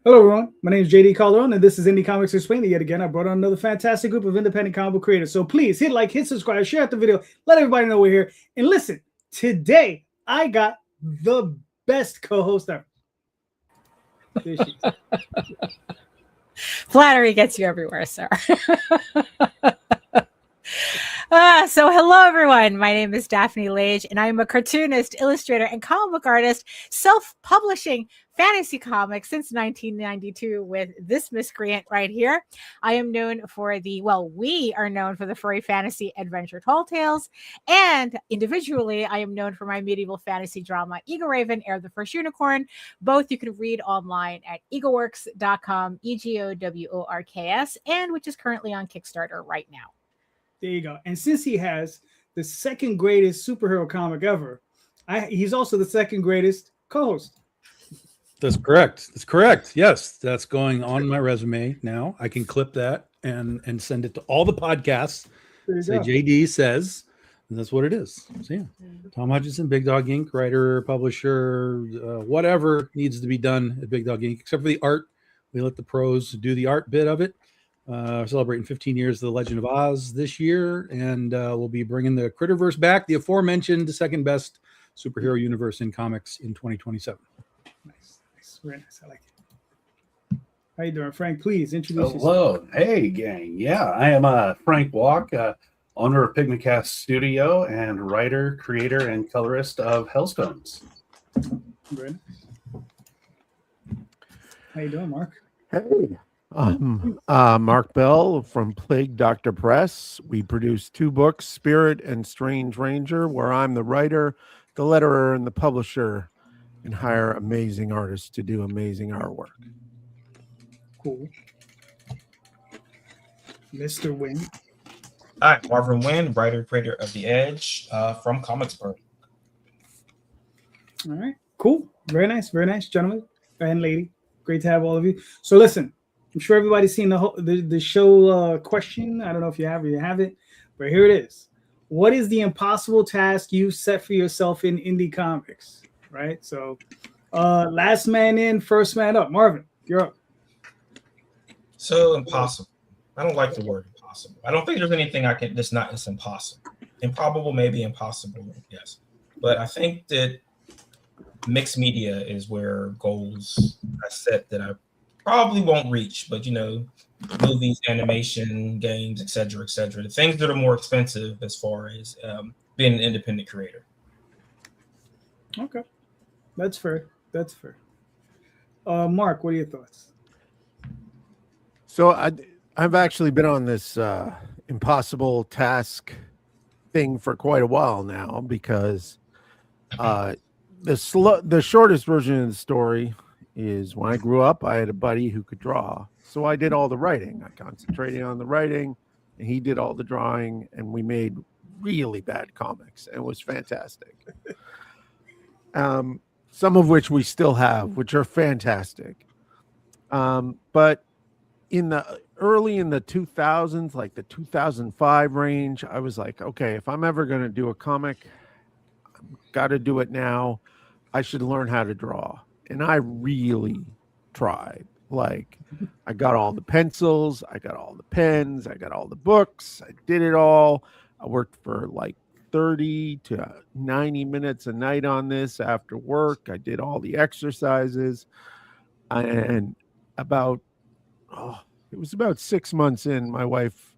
Hello, everyone. My name is JD Calderon, and this is Indie Comics Explained. Yet again, I brought on another fantastic group of independent comic book creators. So please hit like, hit subscribe, share out the video, let everybody know we're here. And listen, today I got the best co-host ever. There she is. Flattery gets you everywhere, sir. So hello, everyone. My name is Daphne Lage, and I'm a cartoonist, illustrator, and comic book artist, self-publishing fantasy comics since 1992 with this miscreant right here. I am known for we are known for the furry fantasy adventure Tall Tales, and individually, I am known for my medieval fantasy drama, Eagle Raven, Heir of the First Unicorn. Both you can read online at eagleworks.com, EGOWORKS, and which is currently on Kickstarter right now. There you go. And since he has the second greatest superhero comic ever, he's also the second greatest co-host. That's correct. That's correct. Yes, that's going on my resume now. I can clip that and send it to all the podcasts. Say go. JD says, and that's what it is. So yeah, Tom Hutchison, Big Dog Inc., writer, publisher, whatever needs to be done at Big Dog Inc., except for the art. We let the pros do the art bit of it. Celebrating 15 years of The Legend of Oz this year, and we'll be bringing the Critterverse back, the aforementioned second best superhero universe in comics in 2027. Nice. Very nice. I like it. How you doing, Frank? Please introduce yourself. Hello. Hey, gang. Yeah, I am Frank Walk, owner of Pygmacast Studio and writer, creator, and colorist of Hellstones. Very nice. How you doing, Mark? Hey. Mark Bell from Plague Doctor Press. We produce two books, Spirit and Strange Ranger, where I'm the writer, the letterer, and the publisher, and hire amazing artists to do amazing artwork. Cool. Mr. Wynn. Hi, Marvin Wynn, writer, creator of The Edge from Comicsburg. All right, cool. Very nice, gentlemen and lady. Great to have all of you. So listen, I'm sure everybody's seen the show question. I don't know if you have it, but here it is. What is the impossible task you set for yourself in indie comics? Right. So, last man in, first man up. Marvin, you're up. So impossible. I don't like the word impossible. I don't think there's anything I can. It's impossible. Improbable, maybe impossible. Yes, but I think that mixed media is where goals I set that I probably won't reach, but movies, animation, games, etc., the things that are more expensive as far as being an independent creator. Okay, that's fair. Mark, what are your thoughts? So I've actually been on this impossible task thing for quite a while now, because the shortest version of the story is when I grew up, I had a buddy who could draw. So I did all the writing. I concentrated on the writing, and he did all the drawing, and we made really bad comics, and it was fantastic. Some of which we still have, which are fantastic. But in the 2000s, like the 2005 range, I was like, okay, if I'm ever going to do a comic, I've got to do it now. I should learn how to draw. And I really tried. Like, I got all the pencils, I got all the pens, I got all the books, I did it all. I worked for like 30 to 90 minutes a night on this after work. I did all the exercises. And it was about 6 months in, my wife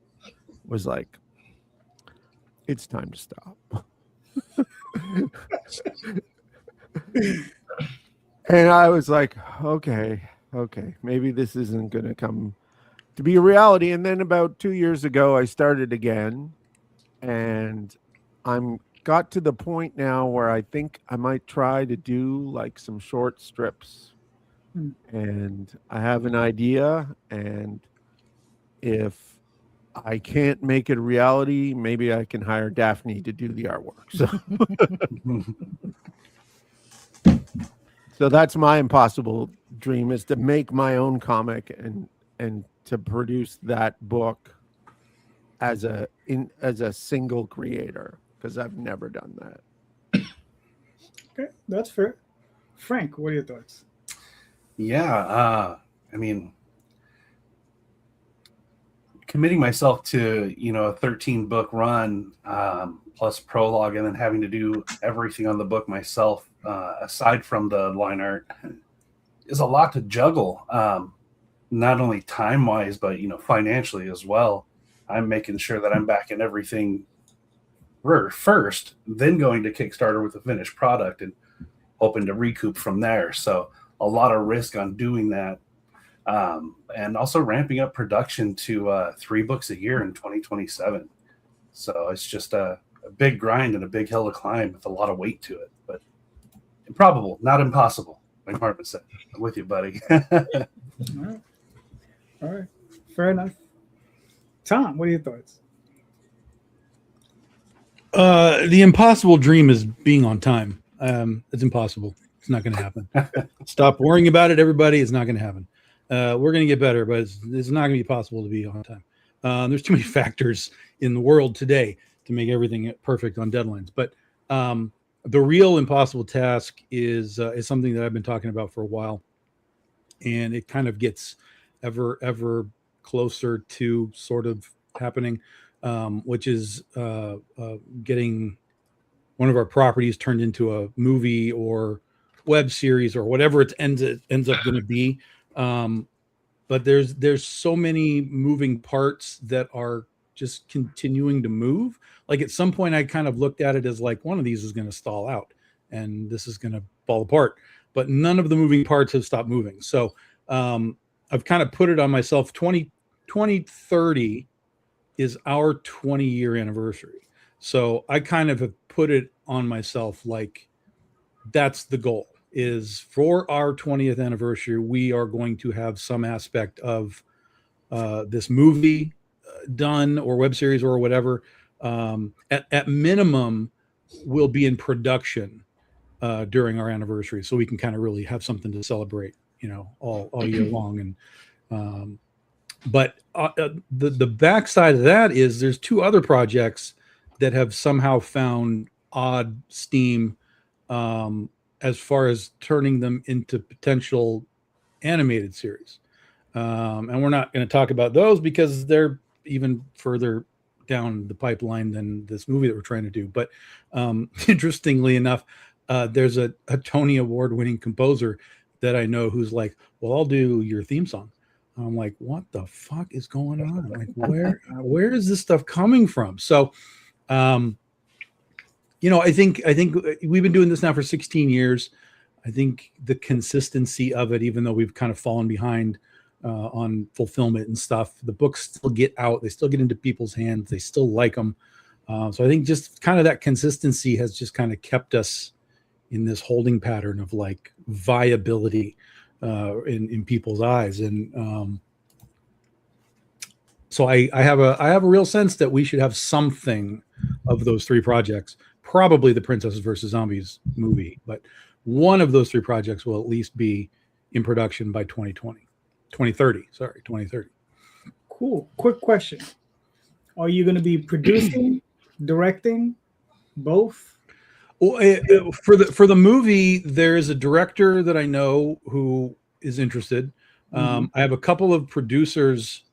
was like, it's time to stop. And I was like, okay, maybe this isn't going to come to be a reality. And then about 2 years ago, I started again, and I'm got to the point now where I think I might try to do like some short strips. And I have an idea, and if I can't make it a reality, maybe I can hire Daphne to do the artwork. So that's my impossible dream, is to make my own comic and to produce that book as a single creator, because I've never done that. Okay, that's fair. Frank, what are your thoughts? Yeah, I mean, committing myself to, a 13 book run, plus prologue, and then having to do everything on the book myself, aside from the line art, is a lot to juggle. Not only time wise, but, financially as well. I'm making sure that I'm backing everything first, then going to Kickstarter with a finished product and hoping to recoup from there. So a lot of risk on doing that. And also ramping up production to 3 books a year in 2027. So it's just a big grind and a big hill to climb with a lot of weight to it. But improbable, not impossible, like Marvin said. I'm with you, buddy. All right. Fair enough. Tom, what are your thoughts? The impossible dream is being on time. It's impossible. It's not going to happen. Stop worrying about it, everybody. It's not going to happen. We're going to get better, but it's not going to be possible to be on time. There's too many factors in the world today to make everything perfect on deadlines. But the real impossible task is something that I've been talking about for a while, and it kind of gets ever closer to sort of happening, which is getting one of our properties turned into a movie or web series or whatever it ends up going to be. But there's so many moving parts that are just continuing to move. Like at some point I kind of looked at it as like one of these is going to stall out and this is going to fall apart, but none of the moving parts have stopped moving. So I've kind of put it on myself. 2030 is our 20-year anniversary. So I kind of have put it on myself like that's the goal. Is for our 20th anniversary, we are going to have some aspect of this movie done or web series or whatever. At minimum, we'll be in production during our anniversary, so we can kind of really have something to celebrate, all year long. And but the backside of that is there's 2 other projects that have somehow found odd steam. As far as turning them into potential animated series. And we're not going to talk about those because they're even further down the pipeline than this movie that we're trying to do. But interestingly enough, there's a Tony Award-winning composer that I know who's like, well, I'll do your theme song. I'm like, what the fuck is going on? Like, where is this stuff coming from? So, I think we've been doing this now for 16 years. I think the consistency of it, even though we've kind of fallen behind on fulfillment and stuff, the books still get out. They still get into people's hands. They still like them. So I think just kind of that consistency has just kind of kept us in this holding pattern of like viability in people's eyes. And so I have a real sense that we should have something of those 3 projects. Probably the Princesses versus Zombies movie, but one of those 3 projects will at least be in production by 2030. Cool. Quick question. Are you going to be producing, directing, both? Well, for the movie, there's a director that I know who is interested. I have a couple of producers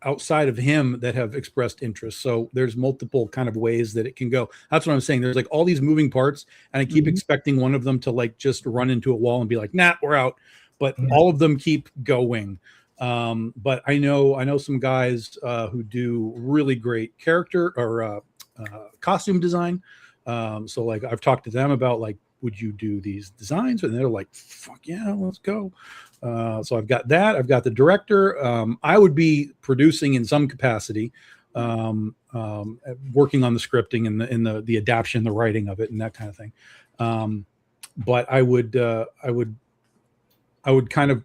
outside of him that have expressed interest. So there's multiple kind of ways that it can go. That's what I'm saying. There's like all these moving parts, and I keep expecting one of them to like just run into a wall and be like, nah, we're out. But all of them keep going. But I know some guys who do really great character or costume design. So like I've talked to them about like, would you do these designs? And they're like, fuck yeah, let's go. So I've got that. I've got the director. I would be producing in some capacity, working on the scripting and the adaptation, the writing of it, and that kind of thing. But I would kind of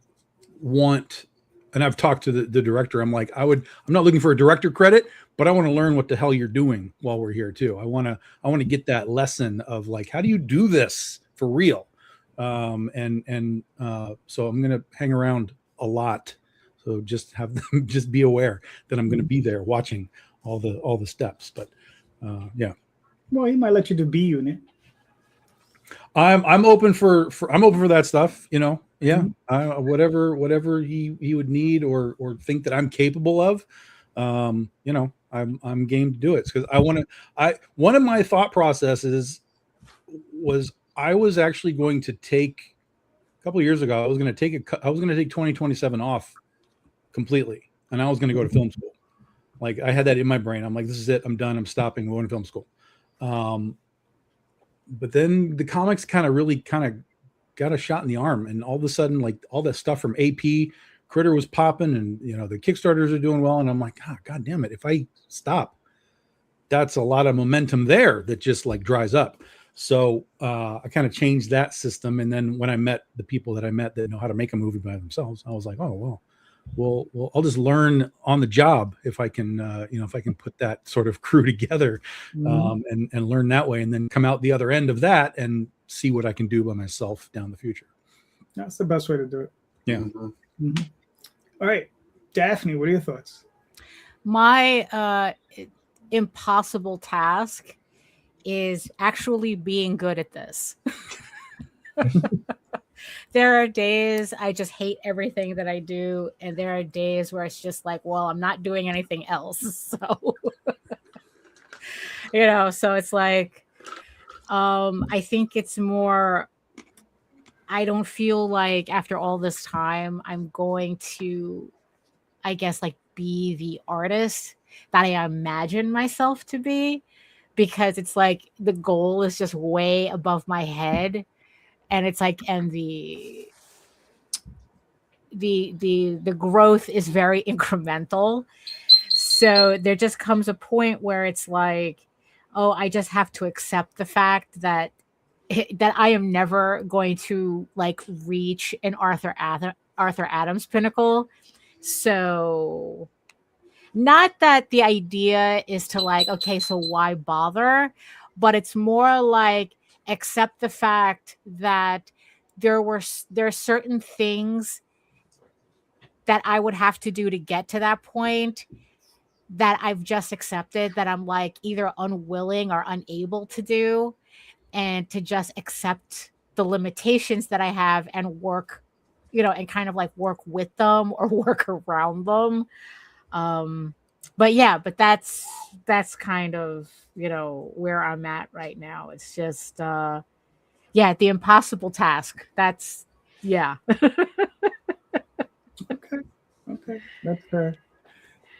want, and I've talked to the director. I'm like, I'm not looking for a director credit, but I want to learn what the hell you're doing while we're here too. I want to get that lesson of like, how do you do this for real? So I'm going to hang around a lot. So just have them just be aware that I'm going to be there watching all the steps. But yeah. Well, he might let you do B unit. I'm open for that stuff, Yeah, whatever he would need or think that I'm capable of, you know, I'm game to do it because one of my thought processes was I was actually going to take a couple of years ago. I was going to take 2027 off completely, and I was going to go to film school. Like I had that in my brain. I'm like, this is it. I'm done. I'm stopping. I'm going to film school. But then the comics kind of got a shot in the arm, and all of a sudden, like all that stuff from AP Critter was popping, and you know the Kickstarters are doing well, and I'm like, God damn it! If I stop, that's a lot of momentum there that just like dries up. So I kind of changed that system, and then when I met the people that I met that know how to make a movie by themselves, I was like, oh well, I'll just learn on the job if I can, if I can put that sort of crew together, and learn that way, and then come out the other end of that and see what I can do by myself down the future. That's the best way to do it. Yeah. Mm-hmm. All right, Daphne, what are your thoughts? My impossible task is actually being good at this. There are days I just hate everything that I do, and there are days where it's just like, well, I'm not doing anything else. So, so it's like, I think it's more, I don't feel like after all this time, I'm going to, I guess, like be the artist that I imagine myself to be, because it's like the goal is just way above my head. And it's like, and the growth is very incremental. So there just comes a point where it's like, oh, I just have to accept the fact that I am never going to like reach an Arthur Adams pinnacle. So not that the idea is to like, okay, so why bother? But it's more like accept the fact that there are certain things that I would have to do to get to that point that I've just accepted that I'm like either unwilling or unable to do, and to just accept the limitations that I have and work, and kind of like work with them or work around them. But that's kind of, where I'm at right now. It's just, the impossible task. That's, yeah. Okay, that's fair.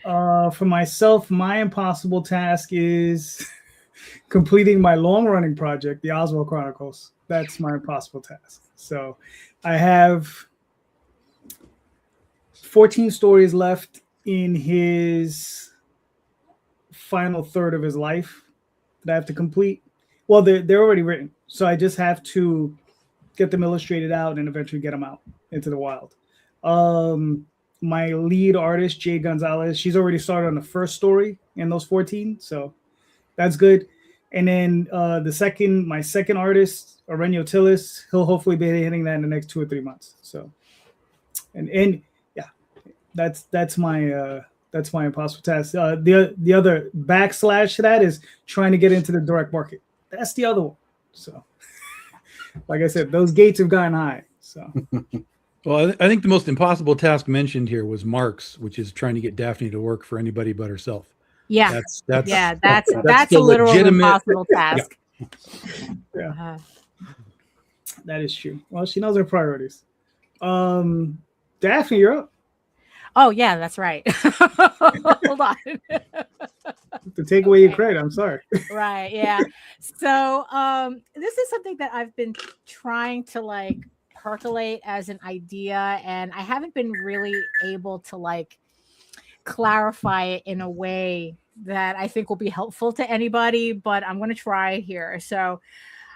For myself, my impossible task is completing my long-running project, the Oswald Chronicles. That's my impossible task. So I have 14 stories left in his final third of his life that I have to complete. Well, they're already written, so I just have to get them illustrated out and eventually get them out into the wild. My lead artist, Jay Gonzalez, she's already started on the first story in those 14, so that's good. And then my second artist, Aurelio Tillis, he'll hopefully be hitting that in the next 2 or 3 months. So, and yeah, that's my impossible task. The other backslash to that is trying to get into the direct market. That's the other one. So, like I said, those gates have gotten high. So. Well, I think the most impossible task mentioned here was Mark's, which is trying to get Daphne to work for anybody but herself. Yeah, that's a literal impossible task. Yeah. That is true. Well, she knows her priorities. Daphne, you're up. Oh yeah, that's right. Hold on. To take away your credit, I'm sorry. Right. Yeah. So this is something that I've been trying to like percolate as an idea, and I haven't been really able to like clarify it in a way that I think will be helpful to anybody, but I'm going to try here. So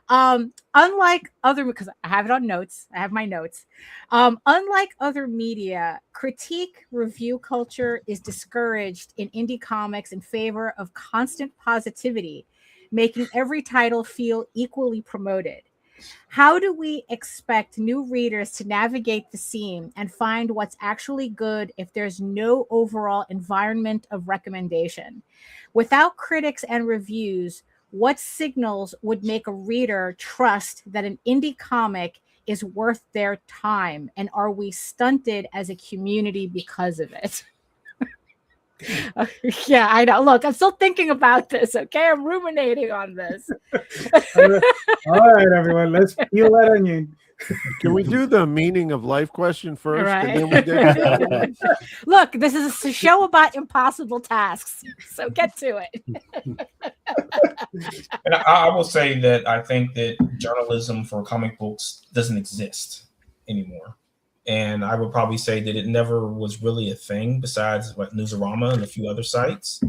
unlike other, because I have it on notes, I have my notes. Unlike other media, critique review culture is discouraged in indie comics in favor of constant positivity, making every title feel equally promoted. How do we expect new readers to navigate the scene and find what's actually good if there's no overall environment of recommendation? Without critics and reviews, what signals would make a reader trust that an indie comic is worth their time? And are we stunted as a community because of it? Yeah, I know. Look, I'm still thinking about this. Okay, I'm ruminating on this. All right, everyone, let's peel that onion. Can we do the meaning of life question first? Right. And then we dig Look, this is a show about impossible tasks, so get to it. And I will say that I think that journalism for comic books doesn't exist anymore. And I would probably say that it never was really a thing besides what Newsarama and a few other sites.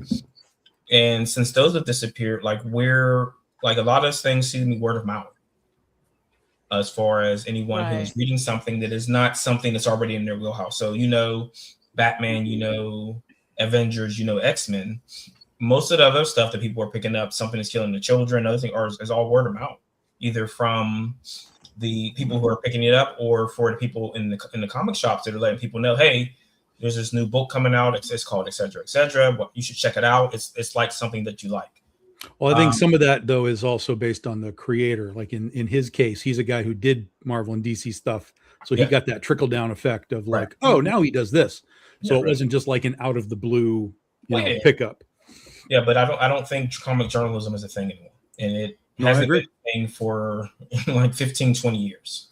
And since those have disappeared, like a lot of things seem to be word of mouth. As far as anyone who is reading something that is not something that's already in their wheelhouse. So, Batman, Avengers, X-Men. Most of the other stuff that people are picking up, something is killing the children, other thing, is all word of mouth, either from the people who are picking it up or for the people in the comic shops that are letting people know, hey, there's this new book coming out. It's called et cetera. Well, you should check it out. It's like something that you like. Well, I think some of that though is also based on the creator. Like in his case, he's a guy who did Marvel and DC stuff, so he got that trickle down effect of like, oh, now he does this. So it wasn't just like an out of the blue, pickup. Yeah, but I don't think comic journalism is a thing anymore, and it hasn't been a thing for like 15, 20 years.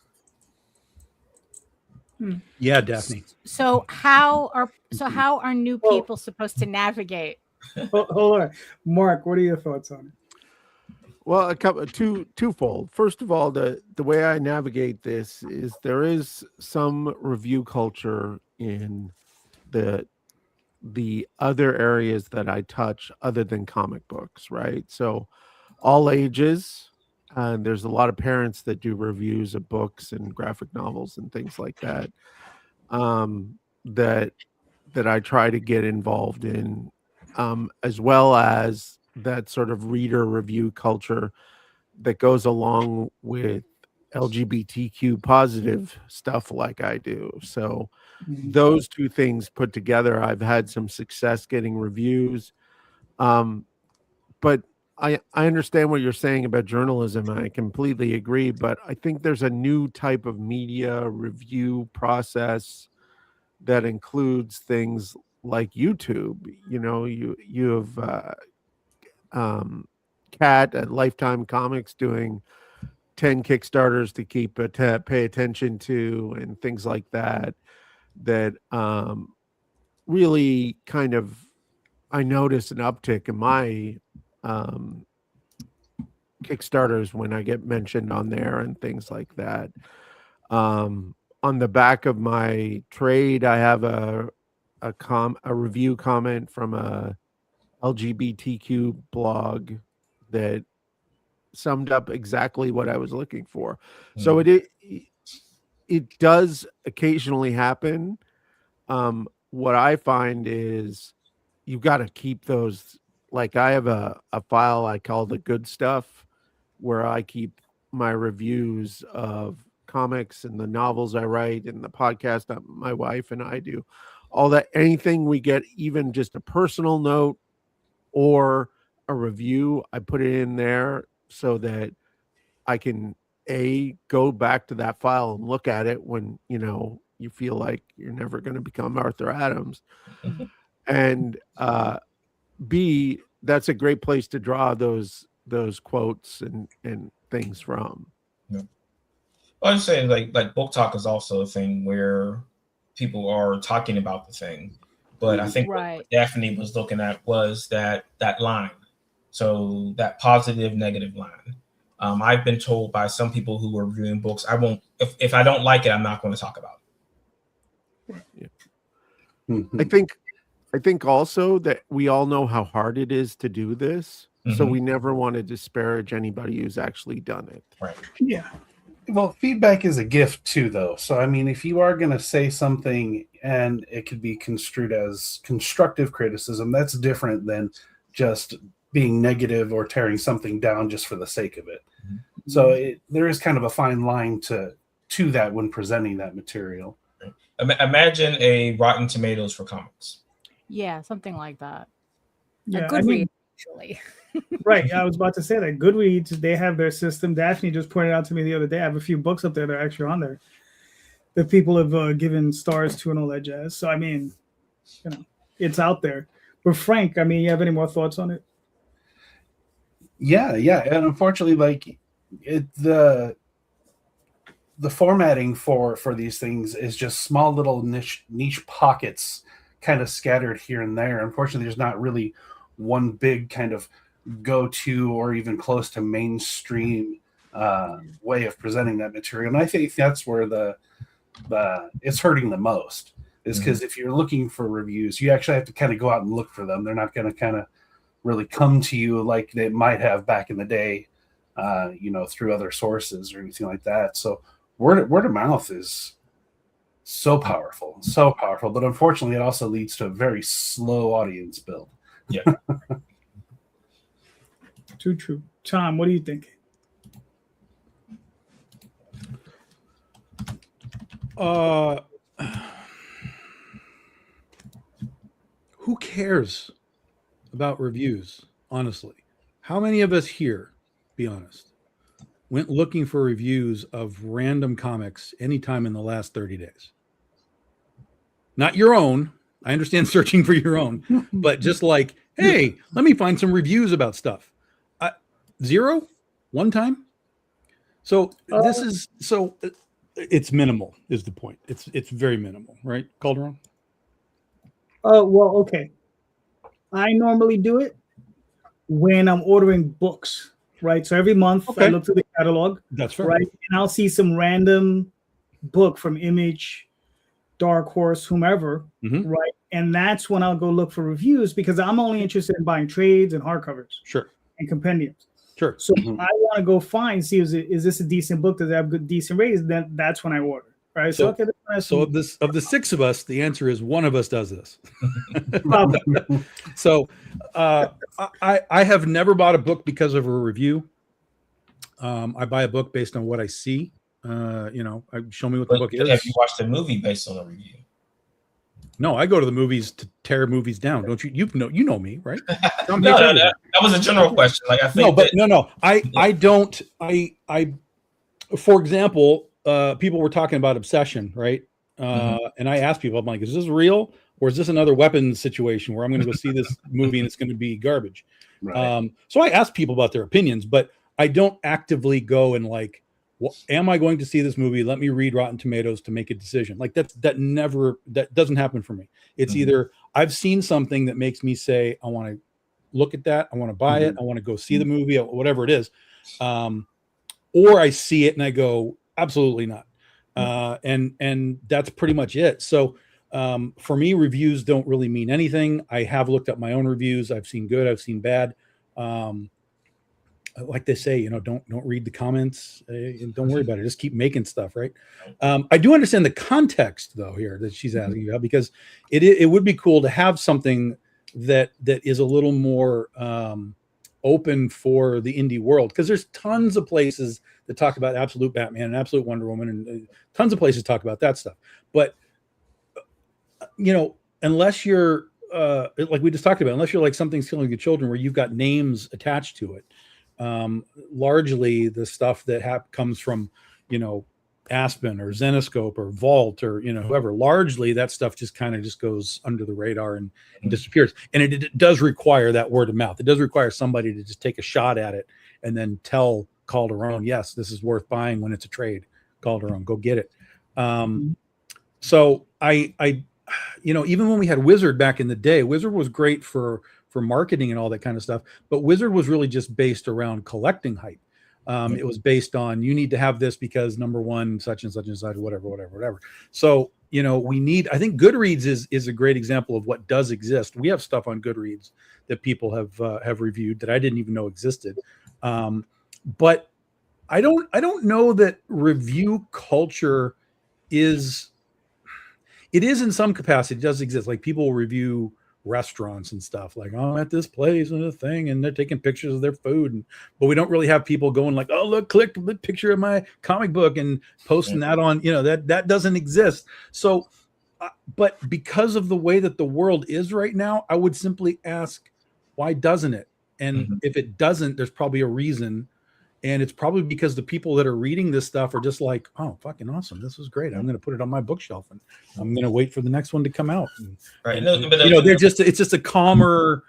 Yeah, Daphne. So how are new people supposed to navigate? Hold on, Mark. What are your thoughts on it? Well, a couple twofold. First of all, the way I navigate this is there is some review culture in the other areas that I touch other than comic books, right? So all ages, and there's a lot of parents that do reviews of books and graphic novels and things like that, that I try to get involved in, as well as that sort of reader review culture that goes along with LGBTQ positive stuff like I do. So those two things put together, I've had some success getting reviews. But I understand what you're saying about journalism, and I completely agree, but I think there's a new type of media review process that includes things like YouTube. You have Kat at Lifetime Comics doing 10 Kickstarters to pay attention to, and things like that really kind of, I notice an uptick in my Kickstarters when I get mentioned on there and things like that. On the back of my trade, I have a review comment from a LGBTQ blog that summed up exactly what I was looking for. So it does occasionally happen. What I find is you've got to keep those. Like I have a file I call the good stuff, where I keep my reviews of comics and the novels I write and the podcast that my wife and I do. All that, anything we get, even just a personal note or a review, I put it in there so that I can go back to that file and look at it when you feel like you're never going to become Arthur Adams. And B, that's a great place to draw those quotes and things from. Yeah. Well, I'm saying like book talk is also a thing where people are talking about the thing, but I think what Daphne was looking at was that line. So that positive, negative line. I've been told by some people who are reviewing books, I won't, if I don't like it, I'm not going to talk about it. Yeah. I think also that we all know how hard it is to do this. So we never want to disparage anybody who's actually done it. Right. Yeah. Well, feedback is a gift too, though. So, I mean, if you are going to say something and it could be construed as constructive criticism, that's different than just being negative or tearing something down just for the sake of it. So there is kind of a fine line to that when presenting that material. Imagine a Rotten Tomatoes for comics. Yeah, something like that. Yeah, a good read. actually. Right. I was about to say that Goodreads, they have their system. Daphne just pointed out to me the other day. I have a few books up there that are actually on there that people have given stars to and all that jazz. So, I mean, it's out there. But Frank, I mean, you have any more thoughts on it? Yeah. And unfortunately, like the formatting for these things is just small little niche pockets kind of scattered here and there. Unfortunately, there's not really one big kind of go-to or even close to mainstream way of presenting that material. And I think that's where the it's hurting the most, is because if you're looking for reviews, you actually have to kind of go out and look for them. They're not going to kind of really come to you like they might have back in the day, through other sources or anything like that. So word of mouth is so powerful, but unfortunately it also leads to a very slow audience build. Yeah. Too true. Tom, what do you think? Who cares about reviews, honestly? How many of us here, be honest, went looking for reviews of random comics anytime in the last 30 days? Not your own. I understand searching for your own, but just like, hey, let me find some reviews about stuff. Zero? One time? So it's minimal is the point. It's very minimal, right, Calderon? Well, okay. I normally do it when I'm ordering books, right? So every month I look through the catalog. That's fair. Right. And I'll see some random book from Image, Dark Horse, whomever, right? And that's when I'll go look for reviews, because I'm only interested in buying trades and hardcovers. Sure. And compendiums. Sure. So I want to go find, see, is this a decent book? Does it have decent ratings? Then that's when I order. Right. So of the six of us, the answer is one of us does this. So I have never bought a book because of a review. I buy a book based on what I see. Show me what the book is. Have you watched a movie based on a review? No, I go to the movies to tear movies down. Don't you? You know me, right? No, that was a general question. Like I think I don't. For example, people were talking about Obsession, right? And I asked people, I'm like, is this real, or is this another weapons situation where I'm going to go see this movie and it's going to be garbage? Right. So I asked people about their opinions, but I don't actively go and like, am I going to see this movie? Let me read Rotten Tomatoes to make a decision. Like that doesn't happen for me. It's either I've seen something that makes me say, I want to look at that. I want to buy it. I want to go see the movie, whatever it is. Or I see it and I go, absolutely not. And that's pretty much it. So for me, reviews don't really mean anything. I have looked up my own reviews. I've seen good, I've seen bad. Like they say, don't read the comments. Don't worry about it. Just keep making stuff, right? I do understand the context, though, here that she's asking about, because it would be cool to have something that is a little more open for the indie world, because there's tons of places that talk about Absolute Batman and Absolute Wonder Woman, and tons of places talk about that stuff. But unless you're like we just talked about, unless you're like Something's Killing Your Children, where you've got names attached to it. Largely the stuff that comes from, Aspen or Zenoscope or Vault or, whoever, largely that stuff just kind of just goes under the radar and disappears. And it does require that word of mouth. It does require somebody to just take a shot at it and then tell Calderon, yes, this is worth buying when it's a trade. Calderon, go get it. So I even when we had Wizard back in the day, Wizard was great for marketing and all that kind of stuff. But Wizard was really just based around collecting hype. It was based on, you need to have this because number one, such and such and such, whatever. So, I think Goodreads is a great example of what does exist. We have stuff on Goodreads that people have reviewed that I didn't even know existed. But I don't know that review culture is in some capacity. It does exist. Like people will review restaurants and stuff, like, oh, I'm at this place and a thing, and they're taking pictures of their food, but we don't really have people going like, oh, look, click the picture of my comic book and posting that on, that doesn't exist. So but because of the way that the world is right now, I would simply ask, why doesn't it? And Mhm. if it doesn't, there's probably a reason. And it's probably because the people that are reading this stuff are just like, oh, fucking awesome. This was great. I'm going to put it on my bookshelf and I'm going to wait for the next one to come out. Right. And, No, and, but you know, it's just a calmer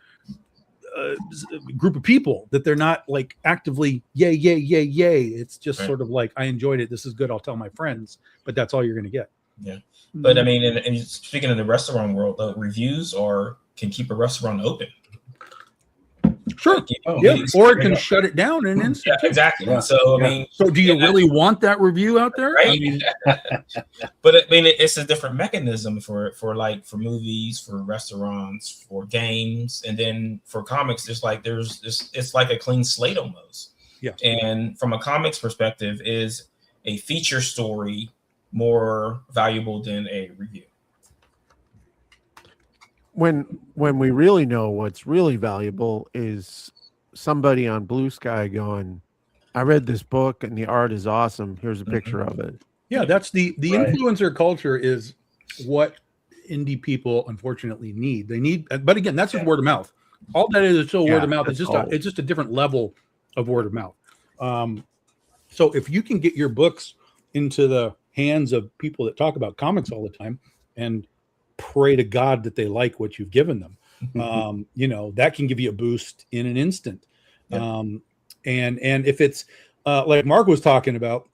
group of people that they're not like actively, yay, yay, yay, yay. It's just Right. sort of like, I enjoyed it. This is good. I'll tell my friends, but that's all you're going to get. Yeah. But I mean, and speaking of the restaurant world, the reviews can keep a restaurant open. Sure. Oh, Yeah. It's Or it straight can up. shut it down in an instant. Yeah, exactly. Yeah. So Yeah. I mean, So do you yeah, really want that review out there? right? I mean, But I mean, it's a different mechanism for movies, for restaurants, for games, and then for comics. It's like it's like a clean slate almost. Yeah. And from a comics perspective, is a feature story more valuable than a review? When we really know what's really valuable is somebody on Blue Sky going, I read this book and the art is awesome. Here's a picture of it. yeah, that's the Right. influencer culture is what indie people unfortunately need. They need, but again, that's just word of mouth. All that is still word of mouth. It's that's just a different level of word of mouth. So if you can get your books into the hands of people that talk about comics all the time and pray to God that they like what you've given them, you know, that can give you a boost in an instant. Yep. And if it's like Mark was talking about,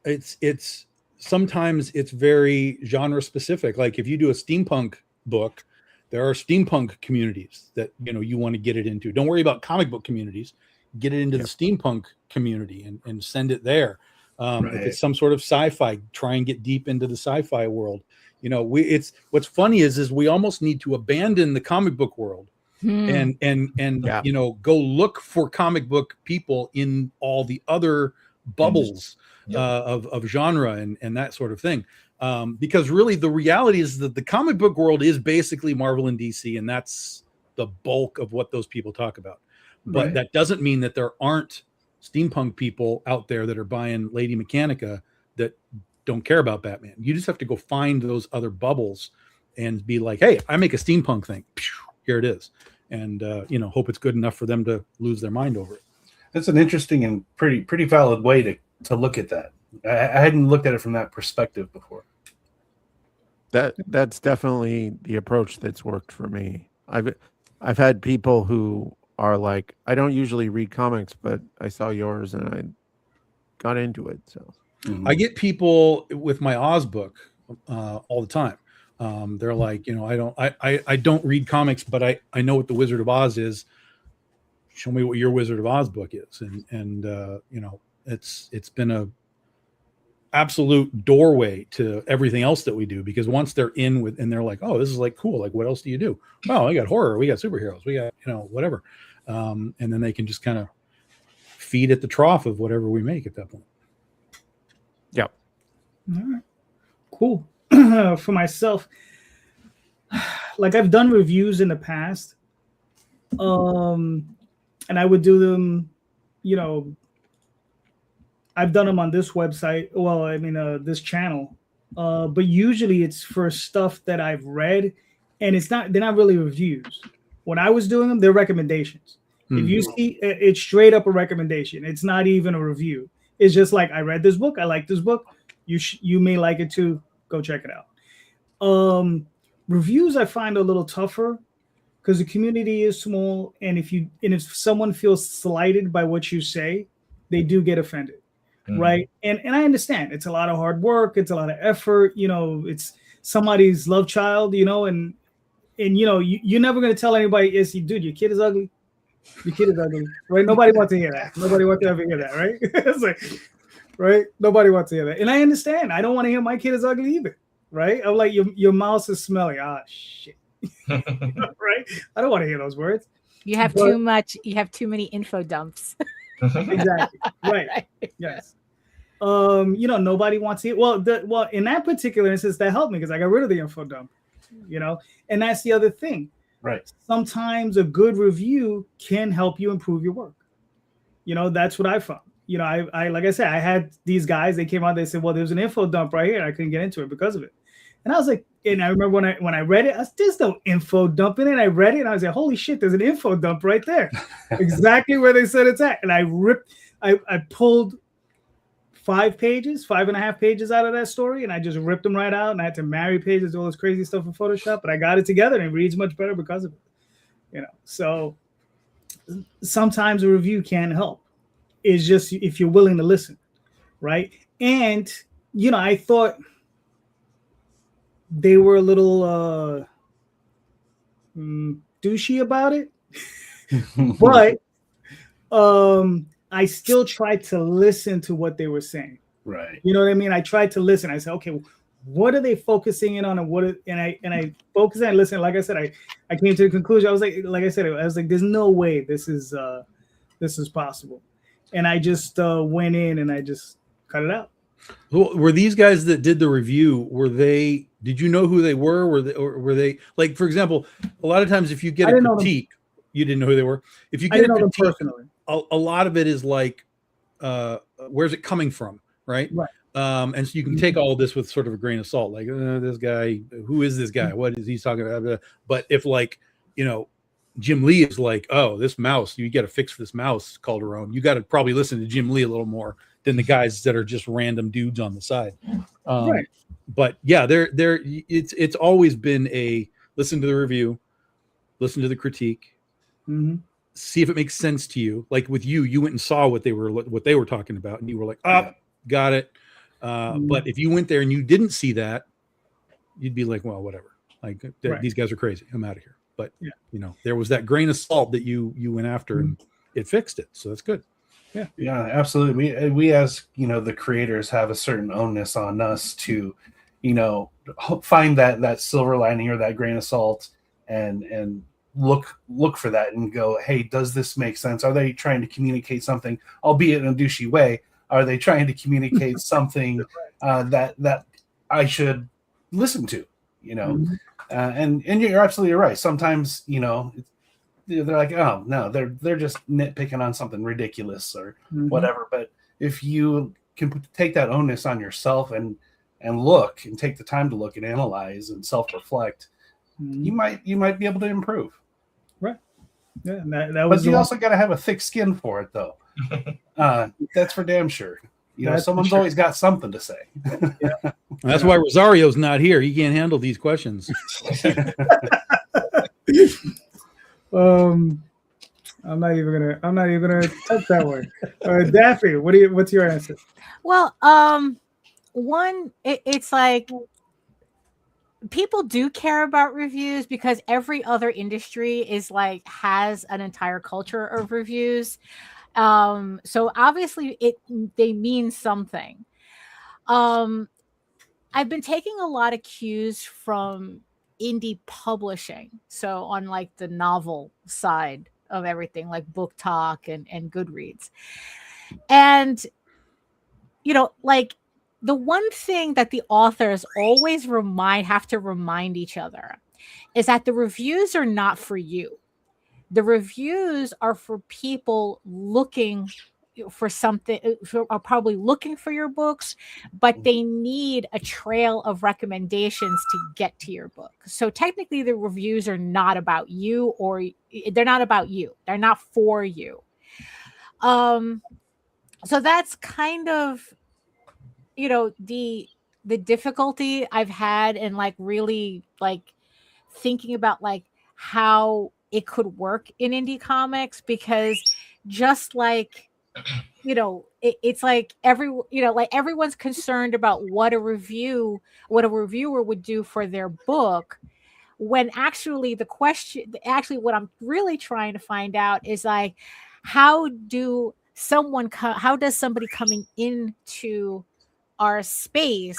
it's sometimes it's very genre specific. Like if you do a steampunk book, there are steampunk communities that, you know, you want to get it into. Don't worry about comic book communities. Get it into the steampunk community and send it there. If it's some sort of sci-fi, try and get deep into the sci-fi world. You know, it's what's funny is we almost need to abandon the comic book world and you know, go look for comic book people in all the other bubbles of genre and that sort of thing. Because really the reality is that the comic book world is basically Marvel and DC, and that's the bulk of what those people talk about. But that doesn't mean that there aren't steampunk people out there that are buying Lady Mechanica that don't care about Batman. You just have to go find those other bubbles and be like, hey, I make a steampunk thing. Here it is. And, you know, hope it's good enough for them to lose their mind over it. That's an interesting and pretty valid way to look at that. I hadn't looked at it from that perspective before. That's definitely the approach that's worked for me. I've had people who are like, I don't usually read comics, but I saw yours and I got into it. So I get people with my Oz book all the time. They're like, you know, I don't read comics, but I know what the Wizard of Oz is. Show me what your Wizard of Oz book is. And you know, it's been a absolute doorway to everything else that we do, because once they're in with, and they're like, oh, this is like cool. Like, what else do you do? Oh, we got horror, we got superheroes, we got, you know, whatever. And then they can just kind of feed at the trough of whatever we make at that point. Yep. All right. Cool. For myself, like I've done reviews in the past, and I would do them, you know, I've done them on this website. Well, I mean, this channel, but usually it's for stuff that I've read, and they're not really reviews. When I was doing them, they're recommendations. If you see, it's straight up a recommendation. It's not even a review. It's just like, I read this book. I like this book. You may like it too. Go check it out. Reviews I find a little tougher because the community is small, and if someone feels slighted by what you say, they do get offended, right? And I understand it's a lot of hard work, it's a lot of effort. You know, it's somebody's love child. You know, and you know, you're never gonna tell anybody, yes, dude, your kid is ugly. Your kid is ugly, right? Nobody wants to hear that. Nobody wants to ever hear that, right? It's like, right? Nobody wants to hear that. And I understand. I don't want to hear my kid is ugly either, right? I'm like, your mouse is smelly. Ah, shit. Right? I don't want to hear those words. You have too much. You have too many info dumps. Exactly. Right. Yes. You know, nobody wants to hear. Well, in that particular instance, that helped me because I got rid of the info dump, you know, and that's the other thing. Right. Sometimes a good review can help you improve your work. You know, that's what I found. You know, I like I said, I had these guys, they came out, they said, well, there's an info dump right here. I couldn't get into it because of it. And And I was like, and I remember when I read it, there's no info dump in it. I read it and I was like, holy shit, there's an info dump right there. Exactly where they said it's at. And I pulled 5.5 pages out of that story, and I just ripped them right out, and I had to marry pages, all this crazy stuff in Photoshop, but I got it together and it reads much better because of it. So sometimes a review can help. It's just if you're willing to listen, right? And I thought they were a little douchey about it, but I still tried to listen to what they were saying. Right. You know what I mean? I tried to listen. I said, okay, what are they focusing in on, and I focused and listened. Like I said, I came to the conclusion. I was like, there's no way this is possible, and I just went in and I just cut it out. Were these guys that did the review? Did you know who they were? Were they like, for example, a lot of times if you get a critique, you didn't know who they were. If you get a critique, personally, a lot of it is like, where's it coming from, right? Right. And so you can take all of this with sort of a grain of salt, like this guy, who is this guy? What is he talking about? But if Jim Lee is like, oh, this mouse, you got to fix this mouse, Calderon. You got to probably listen to Jim Lee a little more than the guys that are just random dudes on the side. Right. But yeah, it's always been a listen to the review, listen to the critique, see if it makes sense to you. Like with you went and saw what they were talking about, and you were like, got it. But if you went there and you didn't see that, you'd be like, well, whatever. Like these guys are crazy. I'm out of here. But there was that grain of salt that you went after, and it fixed it. So that's good. Yeah, absolutely. We as the creators have a certain onus on us to, find that silver lining or that grain of salt, and look for that and go, hey, does this make sense? Are they trying to communicate something, albeit in a douchey way? Are they trying to communicate something that I should listen to? And you're absolutely right. Sometimes they're like, oh no, they're just nitpicking on something ridiculous or whatever. But if you can take that onus on yourself and look and take the time to look and analyze and self-reflect, you might be able to improve. Right. Yeah. That was. But you also got to have a thick skin for it, though. That's for damn sure. Someone's always got something to say. That's why Rosario's not here. He can't handle these questions. I'm not even gonna touch that one. Daphne, what's your answer? Well, it's like people do care about reviews because every other industry has an entire culture of reviews. So obviously they mean something. I've been taking a lot of cues from indie publishing. So on the novel side of everything, like Book Talk and Goodreads. And, the one thing that the authors always have to remind each other is that the reviews are not for you. The reviews are for people looking for something, are probably looking for your books, but they need a trail of recommendations to get to your book. So technically the reviews are not about you, or they're not about you. They're not for you. So that's kind of, the difficulty I've had in really thinking about how it could work in indie comics, because just it's everyone's concerned about what a reviewer would do for their book, when actually what I'm really trying to find out is how does somebody coming into our space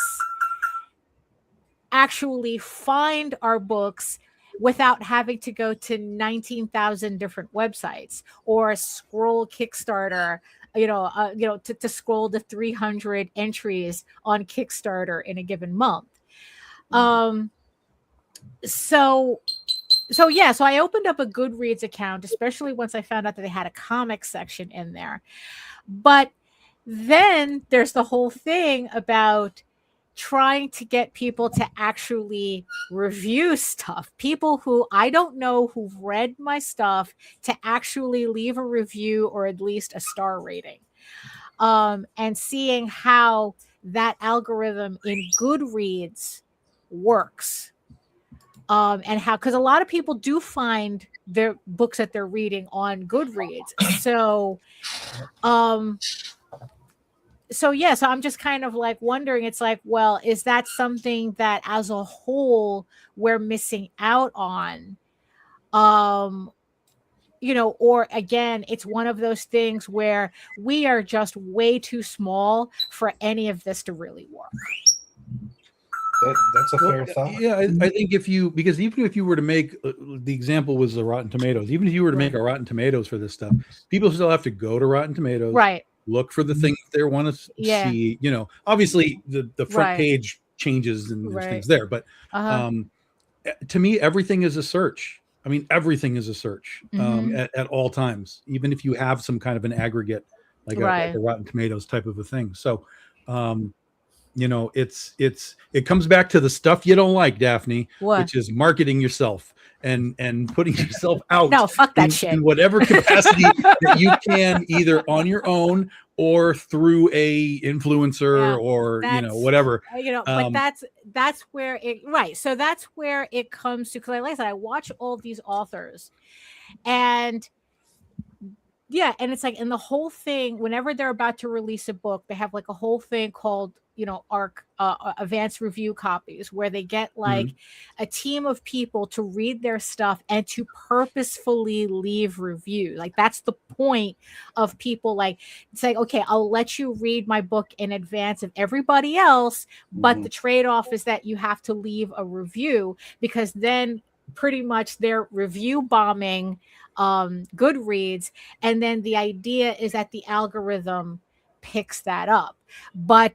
actually find our books without having to go to 19,000 different websites or scroll Kickstarter, to scroll the 300 entries on Kickstarter in a given month. So I opened up a Goodreads account, especially once I found out that they had a comic section in there. But then there's the whole thing about trying to get people to actually review stuff, people who I don't know who've read my stuff, to actually leave a review or at least a star rating, and seeing how that algorithm in Goodreads works, and how, because a lot of people do find their books that they're reading on Goodreads. So so I'm just kind of like wondering, it's like, well, is that something that as a whole we're missing out on? Or again, it's one of those things where we are just way too small for any of this to really work. That's a fair thought. Yeah, I think because even if you were to make the example was the Rotten Tomatoes, even if you were to make a Rotten Tomatoes for this stuff, people still have to go to Rotten Tomatoes, right? Look for the things they want to see. Obviously the front page changes and there's things there, but to me, everything is a search. I mean, everything is a search at all times, even if you have some kind of an aggregate like a Rotten Tomatoes type of a thing. So, it comes back to the stuff you don't like, Daphne, which is marketing yourself and putting yourself out. No, fuck that shit. In whatever capacity that you can, either on your own or through a influencer or whatever. But that's where it So that's where it comes to, because like I said, I watch all of these authors, and and it's like, in the whole thing, whenever they're about to release a book, they have like a whole thing called ARC, advanced review copies, where they get like a team of people to read their stuff and to purposefully leave reviews. Like, that's the point of people like saying, okay, I'll let you read my book in advance of everybody else, but the trade-off is that you have to leave a review, because then pretty much they're review bombing Goodreads, and then the idea is that the algorithm picks that up. But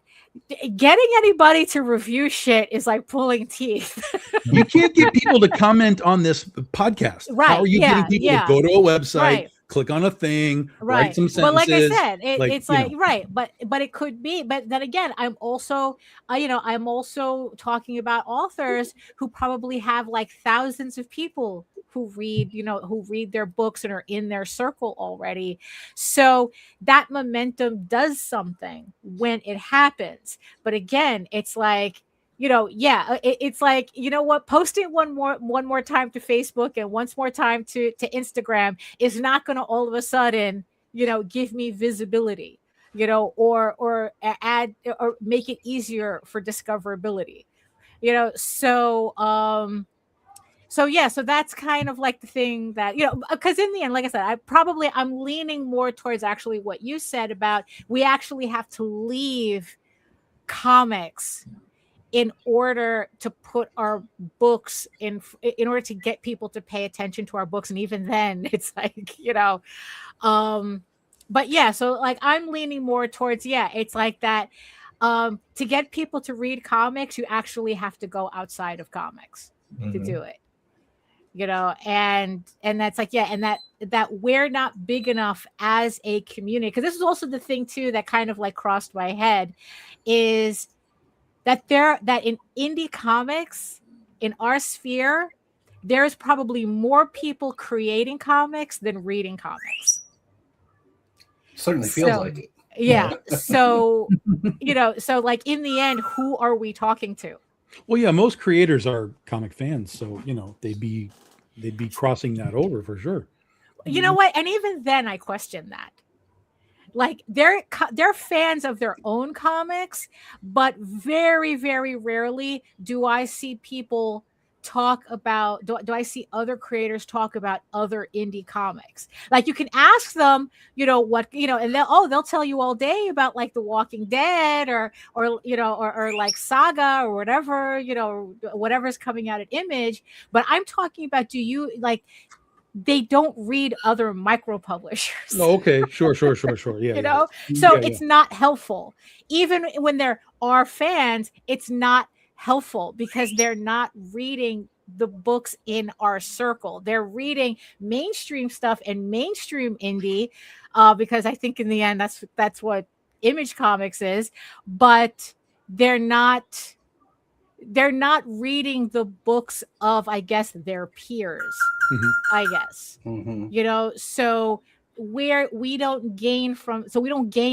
getting anybody to review shit is like pulling teeth. You can't get people to comment on this podcast. Right? How are you getting people to go to a website, click on a thing, write some sentences? But like I said, it's like but it could be. But then again, I'm also I'm also talking about authors who probably have like thousands of people who read their books and are in their circle already. So that momentum does something when it happens. But again, it's like, it's like, what, posting one more time to Facebook and once more time to Instagram is not going to all of a sudden, give me visibility, or add or make it easier for discoverability, so that's kind of like the thing that, because in the end, like I said, I'm leaning more towards actually what you said about, we actually have to leave comics in order to put our books in order to get people to pay attention to our books. And even then it's like, but yeah, so like I'm leaning more towards, it's like that. To get people to read comics, you actually have to go outside of comics to do it. And that's like, and that we're not big enough as a community. Because this is also the thing too that kind of like crossed my head, is that in indie comics, in our sphere, there's probably more people creating comics than reading comics. Certainly feels like it. Yeah. So, so like in the end, who are we talking to? Well, yeah, most creators are comic fans, so they'd be crossing that over for sure. You know what? And even then, I question that. Like they're fans of their own comics, but very, very rarely do I see people talk about. Do I see other creators talk about other indie comics? Like you can ask them, what, and they'll tell you all day about like The Walking Dead or like Saga or whatever, whatever's coming out at Image. But I'm talking about, do you like? They don't read other micro publishers. Oh, okay, sure. Yeah, so it's not helpful. Even when there are fans, it's not helpful because they're not reading the books in our circle. They're reading mainstream stuff and mainstream indie, because I think in the end that's what Image Comics is. But they're not reading the books of, I guess, their peers. I guess, so we don't gain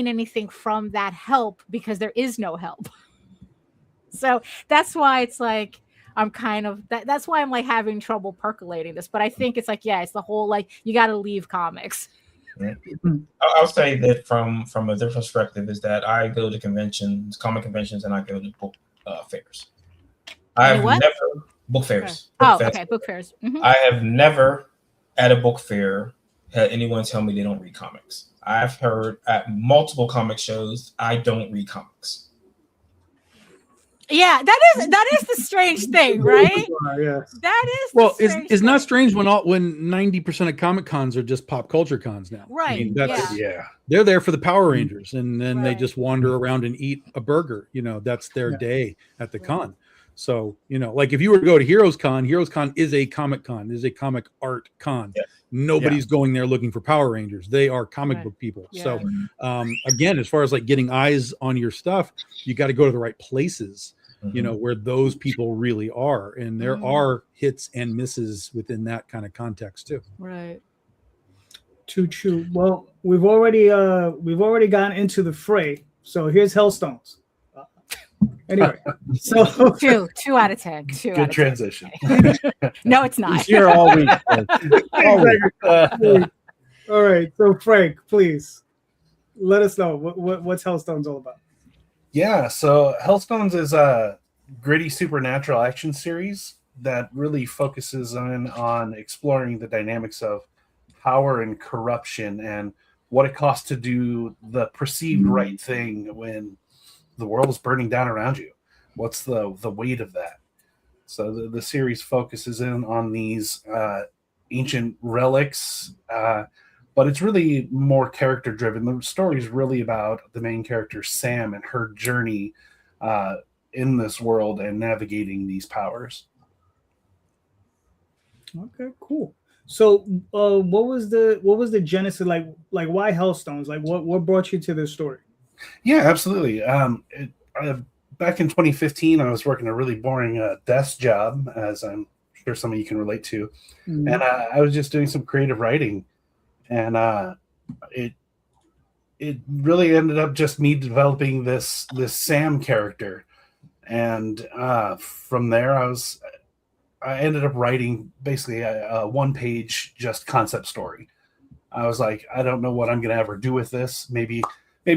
anything from that help because there is no help. So that's why it's like I'm kind of that's why I'm like having trouble percolating this. But I think it's like, it's the whole like you got to leave comics. I'll say that from a different perspective is that I go to conventions, comic conventions, and I go to book fairs. I've never book fairs. Book fairs. I have never at a book fair had anyone tell me they don't read comics. I've heard at multiple comic shows I don't read comics. Yeah, that is the strange thing, right? That is it's not strange when 90% of comic cons are just pop culture cons now. Right. I mean, they're there for the Power Rangers, and then they just wander around and eat a burger. That's their day at the con. So, like if you were to go to Heroes Con is a comic con, is a comic art con. Yeah. Nobody's going there looking for Power Rangers. They are comic book people. Yeah. So, again, as far as like getting eyes on your stuff, you got to go to the right places, where those people really are. And there are hits and misses within that kind of context too. Right. True. Well, we've already gotten into the fray. So here's Hellstones. Anyway, so 2 out of 10. Good transition. No, it's not. You're all week. All right. So Frank, please let us know what's Hellstones all about. Yeah. So Hellstones is a gritty supernatural action series that really focuses on exploring the dynamics of power and corruption and what it costs to do the perceived right thing when the world is burning down around you. What's the weight of that? So the series focuses in on these ancient relics, but it's really more character driven. The story is really about the main character Sam and her journey in this world and navigating these powers. Okay, cool. So what was the genesis, like why Hellstones? Like what brought you to this story? Yeah, absolutely. Back in 2015, I was working a really boring desk job, as I'm sure some of you can relate to. And I was just doing some creative writing. And it really ended up just me developing this Sam character. And from there, I ended up writing basically a one-page just concept story. I was like, I don't know what I'm going to ever do with this. Maybe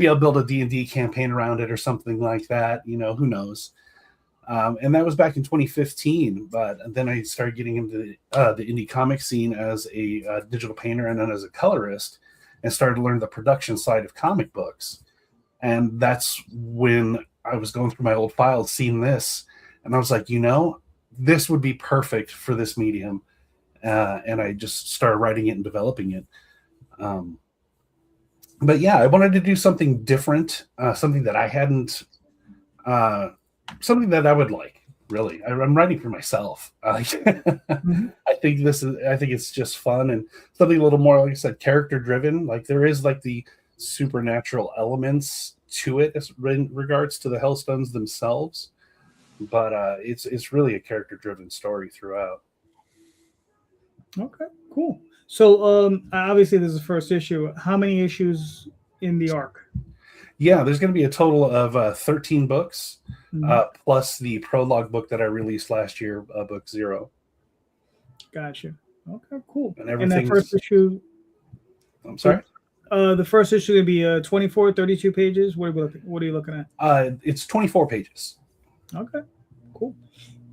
I'll build a D&D campaign around it or something like that. Who knows? And that was back in 2015. But then I started getting into the indie comic scene as a digital painter and then as a colorist, and started to learn the production side of comic books. And that's when I was going through my old files, seeing this, and I was like, this would be perfect for this medium. And I just started writing it and developing it. But yeah, I wanted to do something different, something that I hadn't, something that I would like. Really, I'm writing for myself. I think it's just fun and something a little more, like I said, character driven. Like there is like the supernatural elements to it in regards to the Hellstones themselves, but it's really a character driven story throughout. Okay, cool. So obviously this is the first issue. How many issues in the arc? Yeah, there's going to be a total of 13 books, plus the prologue book that I released last year, book 0. Gotcha. Okay, cool. And that first issue. I'm sorry. The first issue would be 24, 32 pages. What are you looking at? It's 24 pages. Okay, cool.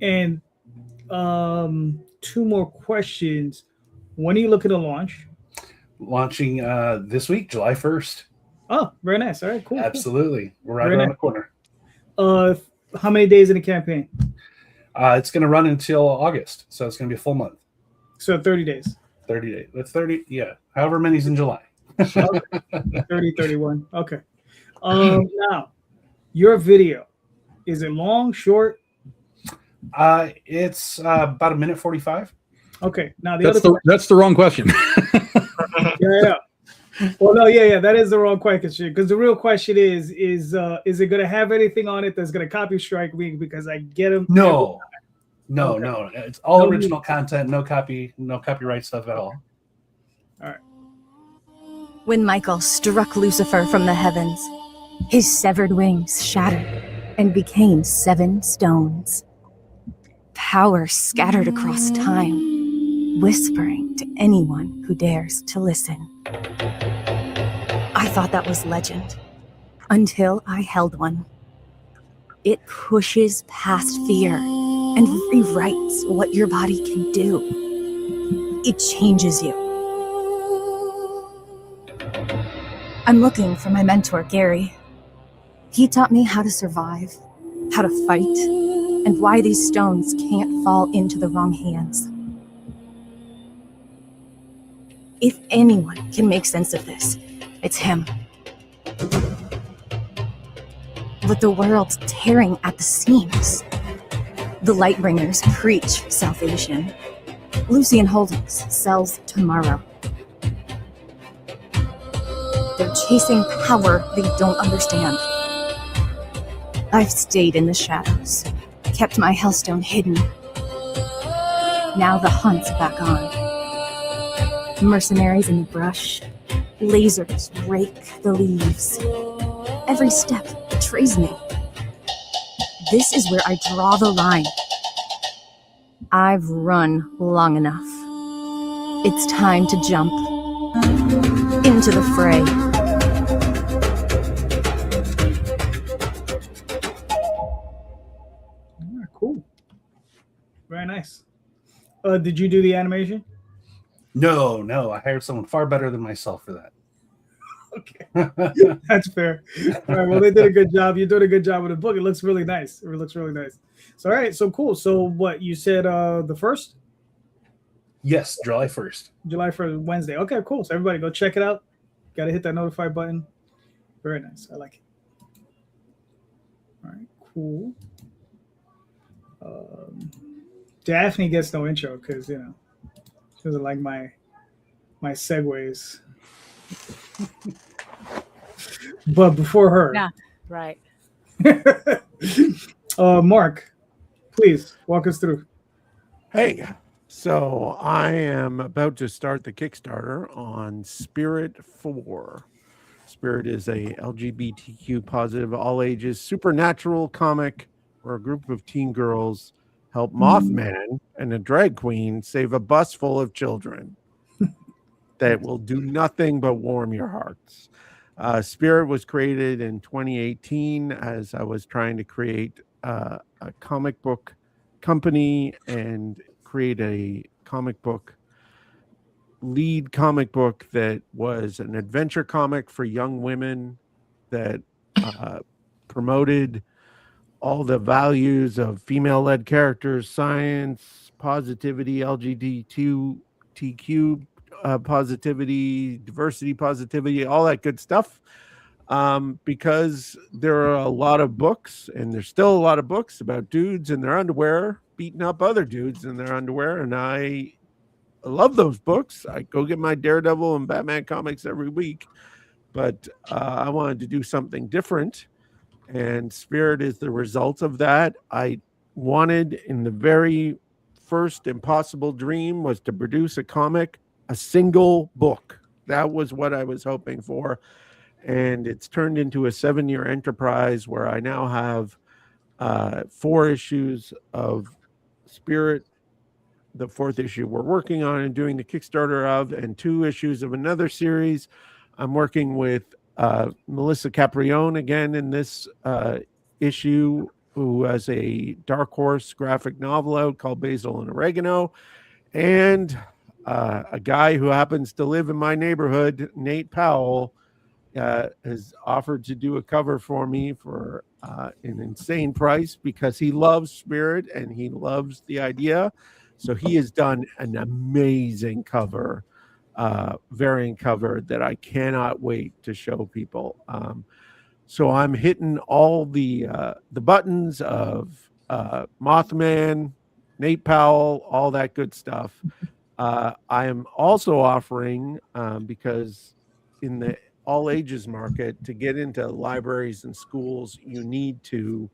And 2 more questions. When are you looking to launch? Launching this week, July 1st. Oh, very nice. All right, cool. Absolutely. Cool. We're right around the corner. How many days in the campaign? It's going to run until August, so it's going to be a full month. So 30 days. 30 days. That's 30. Yeah. However many's in July. 30, 31. Okay. Now, your video, is it long, short? It's about 1:45. Okay. Now that's the wrong question. Yeah. Well, no, yeah, that is the wrong question because the real question is it going to have anything on it that's going to copy strike me because I get them? No, Okay. no. It's all No original need. content, no copyright stuff at all. All right. When Michael struck Lucifer from the heavens, his severed wings shattered and became 7 stones. Power scattered across time, whispering to anyone who dares to listen. I thought that was legend, until I held one. It pushes past fear and rewrites what your body can do. It changes you. I'm looking for my mentor, Gary. He taught me how to survive, how to fight, and why these stones can't fall into the wrong hands. If anyone can make sense of this, it's him. But the world's tearing at the seams. The Lightbringers preach salvation. Lucian Holdings sells tomorrow. They're chasing power they don't understand. I've stayed in the shadows, kept my Hellstone hidden. Now the hunt's back on. Mercenaries in the brush, lasers rake the leaves. Every step betrays me. This is where I draw the line. I've run long enough. It's time to jump into the fray. Cool. Very nice. Did you do the animation? No. I hired someone far better than myself for that. Okay. That's fair. All right. Well, they did a good job. You did a good job with the book. It looks really nice. It looks really nice. So, all right. So cool. So what you said, the 1st? Yes, July 1st. July 1st, Wednesday. Okay, cool. So everybody go check it out. Got to hit that notify button. Very nice. I like it. All right. Cool. Daphne gets no intro because, she doesn't like my segues. But before her. Yeah, right. Mark, please walk us through. Hey, so I am about to start the Kickstarter on Spirit 4. Spirit is a LGBTQ positive, all ages supernatural comic where a group of teen girls help Mothman and a drag queen save a bus full of children that will do nothing but warm your hearts. Spirit was created in 2018 as I was trying to create a comic book company and create a lead comic book that was an adventure comic for young women that promoted all the values of female-led characters, science, positivity, LGBTQ positivity, diversity positivity, all that good stuff. Because there are a lot of books, and there's still a lot of books about dudes in their underwear beating up other dudes in their underwear, and I love those books. I go get my Daredevil and Batman comics every week, but I wanted to do something different, and Spirit is the result of that. I wanted, in the very first impossible dream, was to produce a comic, a single book. That was what I was hoping for, and it's turned into a 7-year enterprise where I now have 4 issues of Spirit, the 4th issue we're working on and doing the Kickstarter of, and 2 issues of another series. I'm working with Melissa Caprione again in this issue, who has a Dark Horse graphic novel out called Basil and Oregano, and a guy who happens to live in my neighborhood, Nate Powell, has offered to do a cover for me for an insane price because he loves Spirit and he loves the idea. So he has done an amazing cover, variant cover that I cannot wait to show people. So I'm hitting all the buttons of Mothman, Nate Powell, all that good stuff. I am also offering, because in the all ages market, to get into libraries and schools, you need to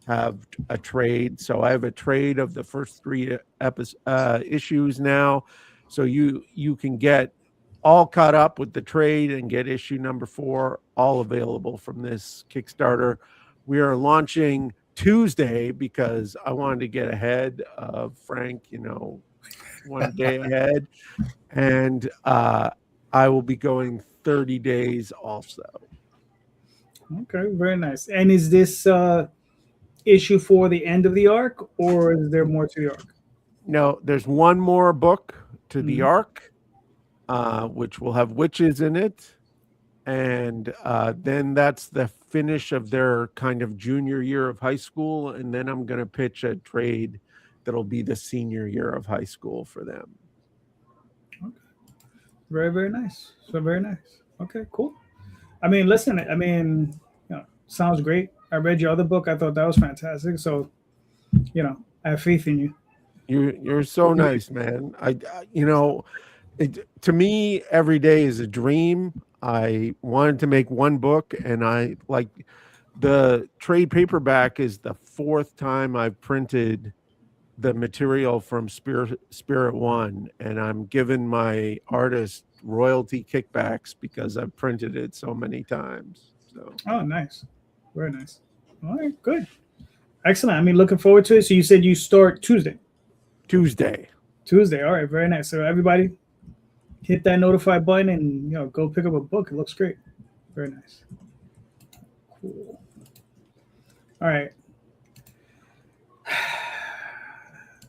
have a trade. So I have a trade of the first 3 issues now. So you can get all caught up with the trade and get issue number 4, all available from this Kickstarter. We are launching Tuesday because I wanted to get ahead of Frank, one day ahead. And I will be going 30 days also. Okay, very nice. And is this issue for the end of the arc, or is there more to the arc? No, there's one more book to the arc, which will have witches in it. And then that's the finish of their kind of junior year of high school. And then I'm going to pitch a trade that'll be the senior year of high school for them. Okay. Very, very nice. So very nice. Okay, cool. I mean, listen, sounds great. I read your other book. I thought that was fantastic. So, I have faith in you. You're so nice, man. To me, every day is a dream. I wanted to make one book, and I like the trade paperback is the 4th time I've printed the material from Spirit One, and I'm giving my artist royalty kickbacks because I've printed it so many times. So. Oh, nice. Very nice. All right, good. Excellent. I mean, looking forward to it. So you said you start Tuesday. Tuesday. All right, very nice. So everybody hit that notify button and go pick up a book. It looks great. Very nice. Cool. All right.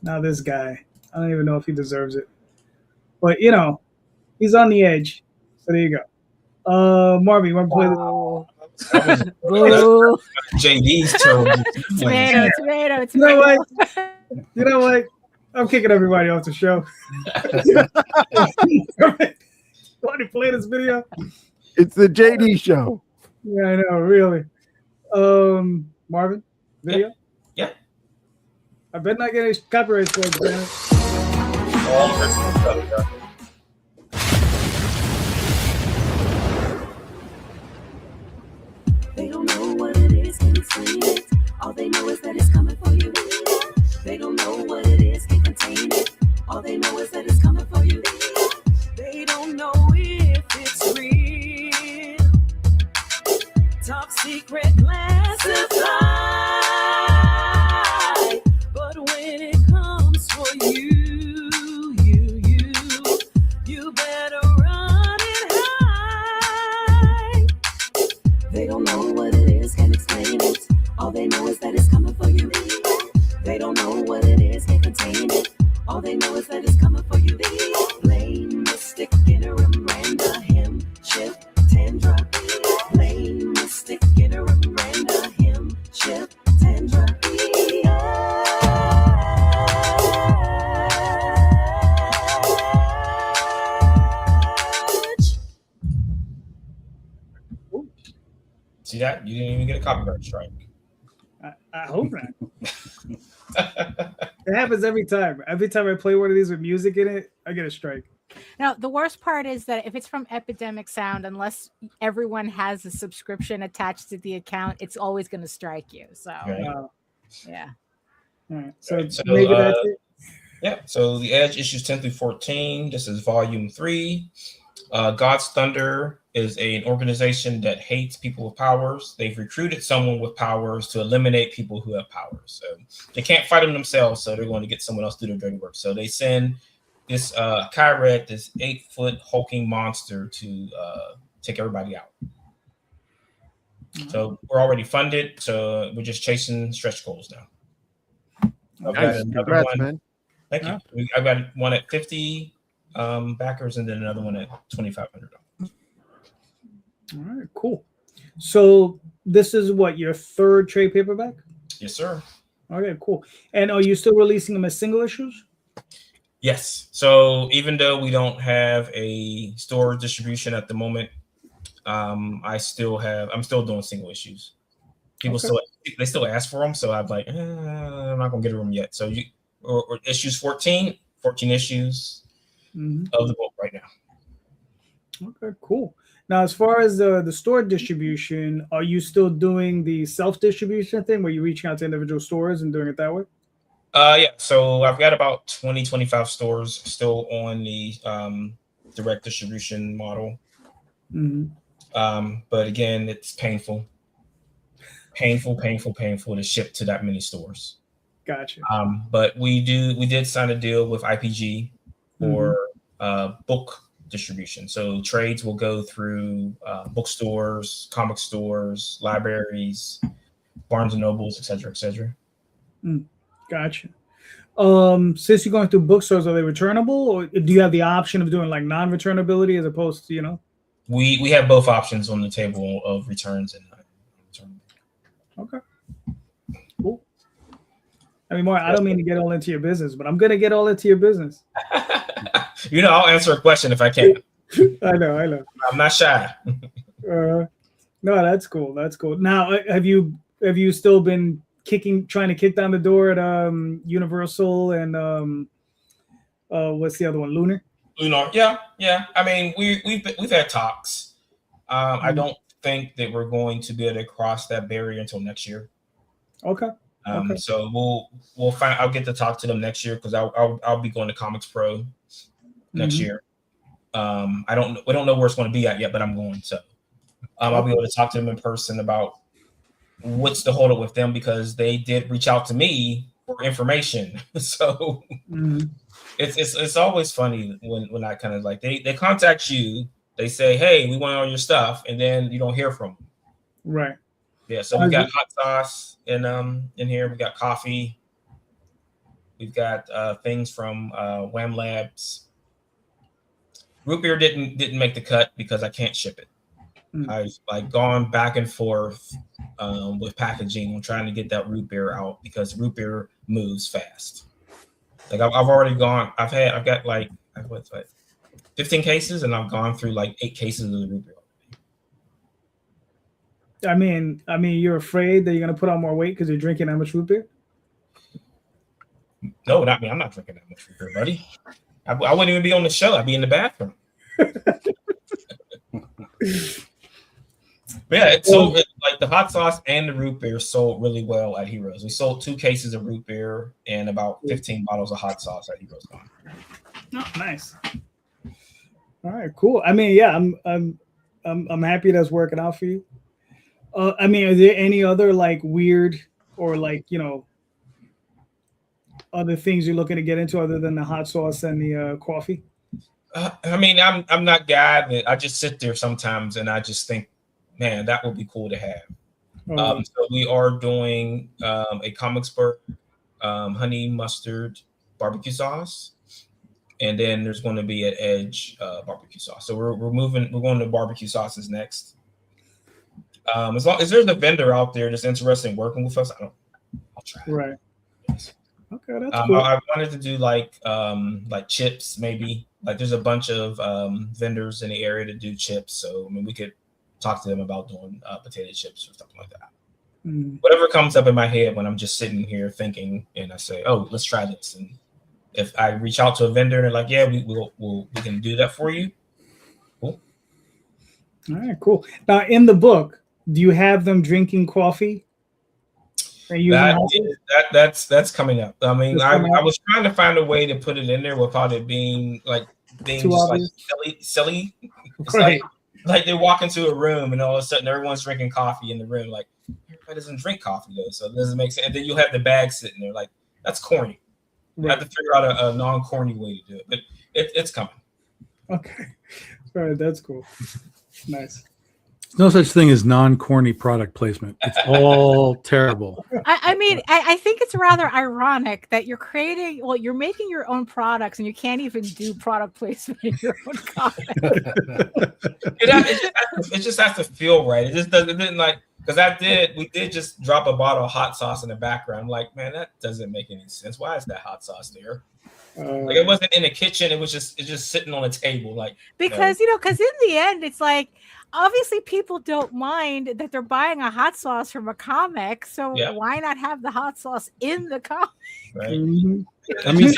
Now this guy, I don't even know if he deserves it. But he's on the edge. So there you go. Marvin, you want to play this? JD's turn. Tomato. You know what? I'm kicking everybody off the show. Want to play this video? It's the JD show. Yeah, I know, really. Marvin, video? Yeah. I bet not get any copyright strikes, man. They don't know what it is, can't explain it. All they know is that it's coming for you. They don't know what it is, can't contain it. All they know is that it's coming for you. They don't know if it's real. Top secret classified. But when it comes for you better run it high. They don't know what it is, can't explain it. All they know is that it's coming for you. They don't know what it is, can't contain it. All they know is that it's coming for you. Blame, mystic, interim, randa, him, chip, tandra. Blame, mystic, interim, randa, him, chip, tandra. See that? You didn't even get a copyright strike. I hope not. It happens every time. Every time I play one of these with music in it, I get a strike. Now, the worst part is that if it's from Epidemic Sound, unless everyone has a subscription attached to the account, it's always going to strike you. So, yeah. All right. So, so maybe that's it. Yeah. So The Edge issues 10 through 14. This is volume 3. God's Thunder is an organization that hates people with powers. They've recruited someone with powers to eliminate people who have powers. So they can't fight them themselves, so they're going to get someone else to do their dirty work. So they send this Kyret, this 8-foot hulking monster, to take everybody out. So we're already funded, so we're just chasing stretch goals now. Nice. Congrats, man. Thank you. I've got one at 50 backers and then another one at $2,500. All right, cool. So this is what, your 3rd trade paperback? Yes, sir. Okay, cool. And are you still releasing them as single issues? Yes. So even though we don't have a store distribution at the moment, I'm still doing single issues. People still ask for them, so I'm like, I'm not gonna get them yet. So or issues 14 issues of the book right now. Okay, cool. Now, as far as the store distribution, are you still doing the self distribution thing where you're reaching out to individual stores and doing it that way? Yeah. So I've got about 20, 25 stores still on the direct distribution model. But again, it's painful to ship to that many stores. Gotcha. But we did sign a deal with IPG for book distribution. So trades will go through bookstores, comic stores, libraries, Barnes and Nobles, etc., etc. Gotcha. Since you're going through bookstores, are they returnable, or do you have the option of doing like non-returnability as opposed to, you know? We have both options on the table of returns and non-returnable. Okay. Cool. I mean, I don't mean to get all into your business, but I'm gonna get all into your business. You know, I'll answer a question if I can. I know. I'm not shy. No, that's cool. That's cool. Now, have you still been trying to kick down the door at Universal and what's the other one, Lunar? Lunar, yeah. I mean, we've had talks. I don't think that we're going to be able to cross that barrier until next year. Okay. So we'll find. I'll get to talk to them next year because I'll be going to Comics Pro next year. We don't know where it's going to be at yet, but I'm going. So I'll be able to talk to them in person about what's the holdup with them because they did reach out to me for information. So it's always funny when I kind of like they contact you, they say, hey, we want all your stuff, and then you don't hear from them. Right. Yeah. So we got hot sauce in here. We got coffee. We've got things from Wham Labs. Root beer didn't make the cut because I can't ship it. I've like gone back and forth with packaging and trying to get that root beer out because root beer moves fast. Like I've already gone. I've got like 15 cases, and I've gone through like 8 cases of the root beer. I mean, you're afraid that you're gonna put on more weight because you're drinking that much root beer? No, not me. I'm not drinking that much root beer, buddy. I wouldn't even be on the show. I'd be in the bathroom. But yeah, like the hot sauce and the root beer sold really well at Heroes. We sold 2 cases of root beer and about 15 bottles of hot sauce at Heroes Con. Oh, nice. All right, cool. I mean, yeah, I'm happy that's working out for you. I mean, are there any other like weird or like, you know, other things you're looking to get into other than the hot sauce and the coffee? I mean, I'm not guy that I just sit there sometimes and I just think, man, that would be cool to have. So we are doing a Comics Book honey mustard barbecue sauce, and then there's going to be an Edge barbecue sauce. So we're going to barbecue sauces next. As long as there's a vendor out there that's interested in working with us, I'll try. Right. Yes. Okay, that's cool. I wanted to do like chips, maybe. Like there's a bunch of vendors in the area to do chips, so I mean we could talk to them about doing potato chips or something like that. Whatever comes up in my head when I'm just sitting here thinking, and I say, "Oh, let's try this." And if I reach out to a vendor and they're like, "Yeah, we can do that for you," cool. All right, cool. Now, in the book, do you have them drinking coffee? That's coming up. I mean, I was trying to find a way to put it in there without it being just obvious. Like silly. It's right. Like they walk into a room and all of a sudden everyone's drinking coffee in the room. Like everybody doesn't drink coffee though, so it doesn't make sense. And then you'll have the bag sitting there. Like that's corny. Right. I have to figure out a non-corny way to do it, but it's coming. Okay, all right, that's cool. Nice. There's no such thing as non-corny product placement. It's all terrible. I mean, I think it's rather ironic that you're making your own products and you can't even do product placement in your own comic. It just has to feel right. It didn't like, because we did just drop a bottle of hot sauce in the background. I'm like, man, that doesn't make any sense. Why is that hot sauce there? Like it wasn't in the kitchen. It's just sitting on a table. Like because because in the end, it's like obviously people don't mind that they're buying a hot sauce from a comic. So why not have the hot sauce in the comic? Right. I mean,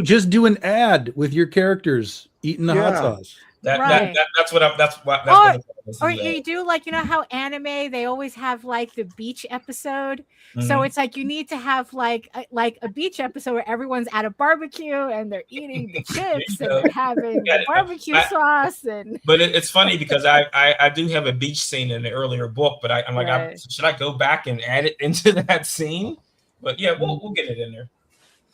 just do an ad with your characters eating the hot sauce. Right. That's what I'm. That's what. Or, That's what or you do like, you know how anime, they always have like the beach episode. So Mhm. it's like you need to have like a beach episode where everyone's at a barbecue and they're eating the chips and go. they're having Yeah, the barbecue sauce and But it's funny because I do have a beach scene in the earlier book, but I'm like, Right. should I go back and add it into that scene? But yeah, we'll get it in there.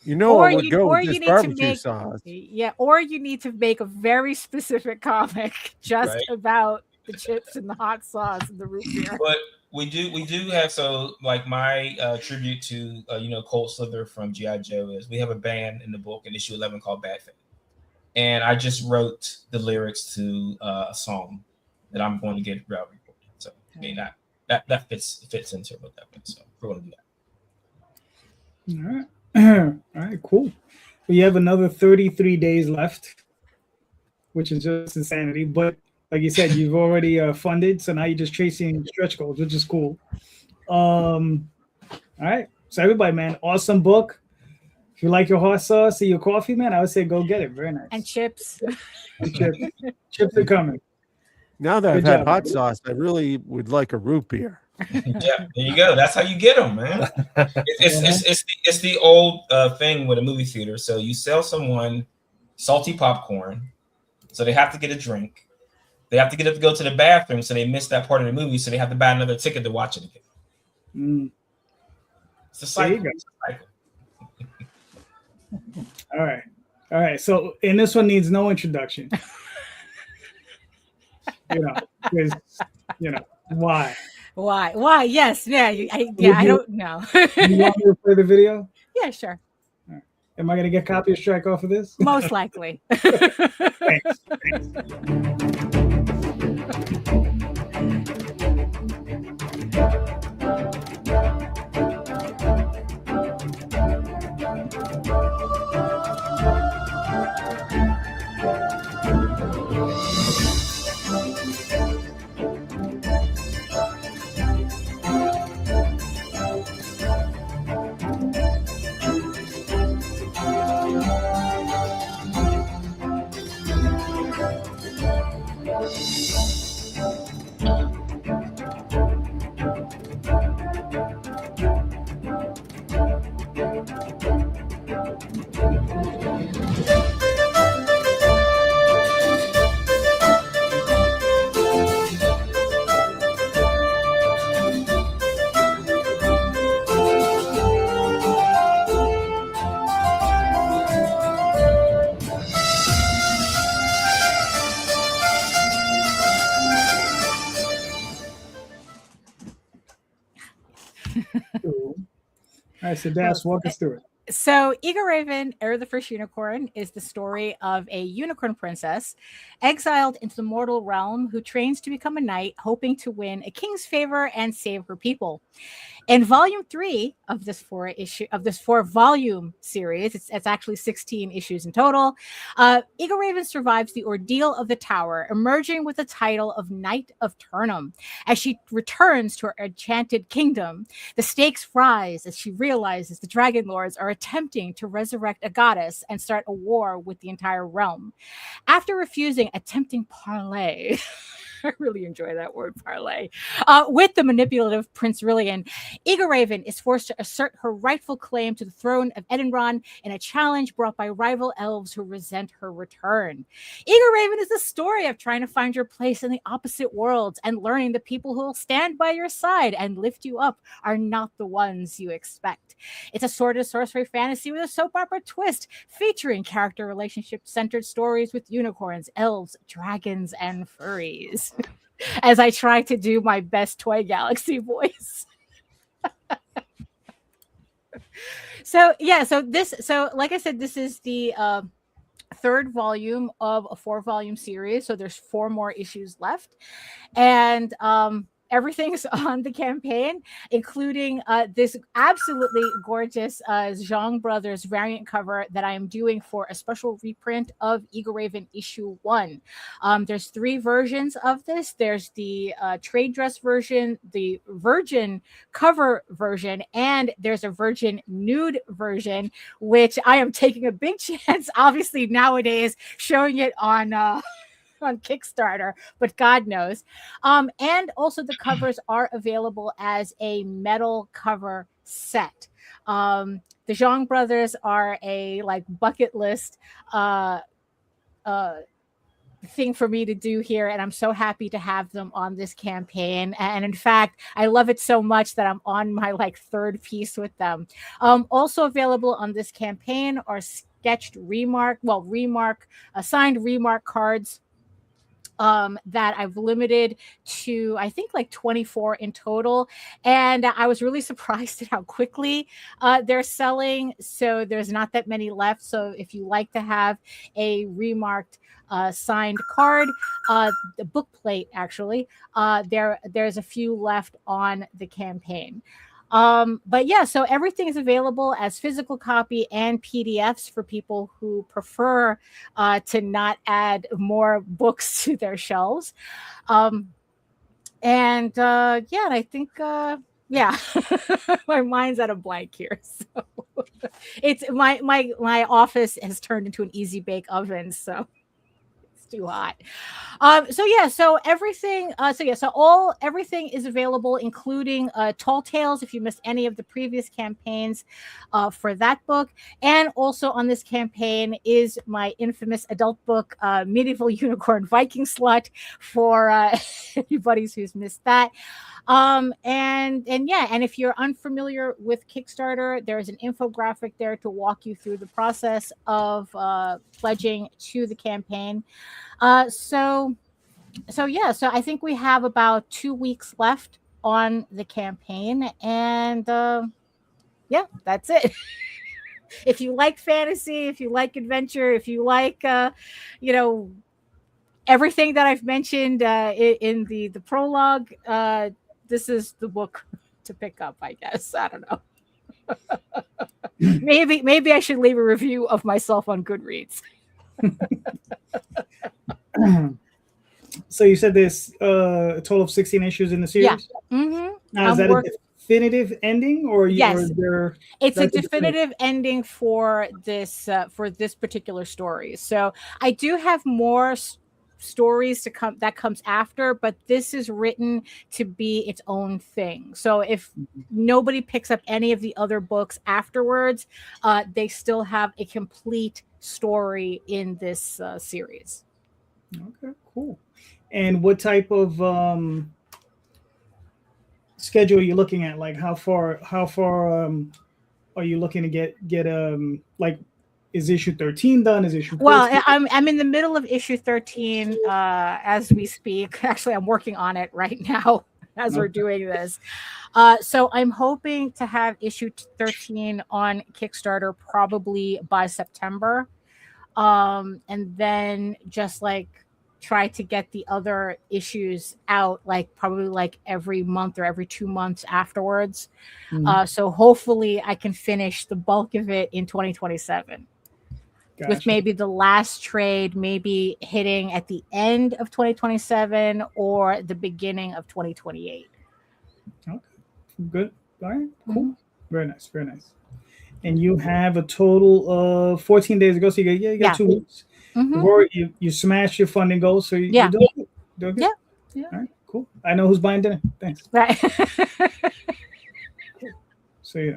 You know what would go with this barbecue sauce? Yeah, or you need to make a very specific comic just Right. about the chips and the hot sauce and the root beer. But we do have, so like my tribute to Colt Slither from G.I. Joe is we have a band in the book in issue 11 called Bad Faith. And I just wrote the lyrics to a song that I'm going to get route recorded. So I mean that fits into what that means. So we're going to do that. All right. All right, cool. We have another 33 days left, which is just insanity. But like you said, you've already funded, so now you're just chasing stretch goals, which is cool. All right. So everybody, man, awesome book. If you like your hot sauce or your coffee, man, I would say go get it. Very nice. And chips. And chips. Chips are coming. Now that Good I've had job. hot sauce, I really would like a root beer. Yeah, there you go. That's how you get them, man. It's the old thing with a movie theater. So you sell someone salty popcorn, so they have to get a drink. They have to get up to go to the bathroom, so they miss that part of the movie, so they have to buy another ticket to watch it again. Mm. It's a cycle. There you go. It's a cycle. All right. So, and this one needs no introduction. Because why? Why? Yes. Yeah. I don't know. You want me to play the video? Yeah, sure. Am I going to get copy strike off of this? Most likely. Thanks. All right, so Dash, walk us through it. So, Eagle Raven, Heir of the First Unicorn, is the story of a unicorn princess exiled into the mortal realm who trains to become a knight, hoping to win a king's favor and save her people. In volume 3 of this 4-volume series, it's actually 16 issues in total. Eagle Raven survives the ordeal of the tower, emerging with the title of Knight of Turnham. As she returns to her enchanted kingdom, the stakes rise as she realizes the dragon lords are attempting to resurrect a goddess and start a war with the entire realm. After refusing a tempting parley, I really enjoy that word, parlay, with the manipulative Prince Rillian, Eagle Raven is forced to assert her rightful claim to the throne of Edenron in a challenge brought by rival elves who resent her return. Eagle Raven is the story of trying to find your place in the opposite worlds and learning the people who will stand by your side and lift you up are not the ones you expect. It's a sword and sorcery fantasy with a soap opera twist, featuring character relationship-centered stories with unicorns, elves, dragons, and furries. As I try to do my best Toy Galaxy voice. So like I said, this is the third volume of a 4-volume series. So there's 4 more issues left. And everything's on the campaign, including this absolutely gorgeous Zhang Brothers variant cover that I am doing for a special reprint of Eagle Raven issue 1. There's 3 versions of this. There's the trade dress version, the virgin cover version, and there's a virgin nude version, which I am taking a big chance, obviously nowadays, showing it on on Kickstarter, but God knows. And also the covers are available as a metal cover set. The Zhang brothers are a like bucket list thing for me to do here, and I'm so happy to have them on this campaign. And in fact, I love it so much that I'm on my like third piece with them. Also available on this campaign are sketched signed remark cards that I've limited to, I think, like 24 in total. And I was really surprised at how quickly they're selling. So there's not that many left. So if you like to have a remarked signed card, the book plate, actually, there's a few left on the campaign. But yeah, so everything is available as physical copy and PDFs for people who prefer to not add more books to their shelves. And I think yeah, my mind's at a blank here. So it's my office has turned into an easy bake oven. So too hot. So everything everything is available, including Tall Tales if you missed any of the previous campaigns for that book. And also on this campaign is my infamous adult book, Medieval Unicorn Viking Slut, for anybody who's missed that. And if you're unfamiliar with Kickstarter, there's an infographic there to walk you through the process of pledging to the campaign. So I think we have about 2 weeks left on the campaign, and that's it. If you like fantasy, if you like adventure, if you like everything that I've mentioned in the prologue, this is the book to pick up, I guess. I don't know. maybe I should leave a review of myself on Goodreads. So you said there's a total of 16 issues in the series? Yeah. Mm-hmm. Now, is that a definitive ending, or yes, it's a definitive ending for this particular story. So I do have more stories to come that comes after, but this is written to be its own thing. So if nobody picks up any of the other books afterwards, they still have a complete story in this series. Okay, cool. And what type of schedule are you looking at? Like how far are you looking to get like, is issue 13 done? Is issue 14? Well, I'm in the middle of issue 13 as we speak. Actually, I'm working on it right now as we're doing this. So I'm hoping to have issue 13 on Kickstarter probably by September. And then just like try to get the other issues out like probably like every month or every 2 months afterwards. So hopefully I can finish the bulk of it in 2027. Gotcha. With maybe the last trade maybe hitting at the end of 2027 or the beginning of 2028. Okay, good. All right, cool. Very nice, very nice. And you have a total of 14 days ago, so you got 2 weeks. Before you smashed your funding goals, so you're doing good. Doing good. Yeah. All right, cool. I know who's buying dinner. Thanks. Right. So yeah.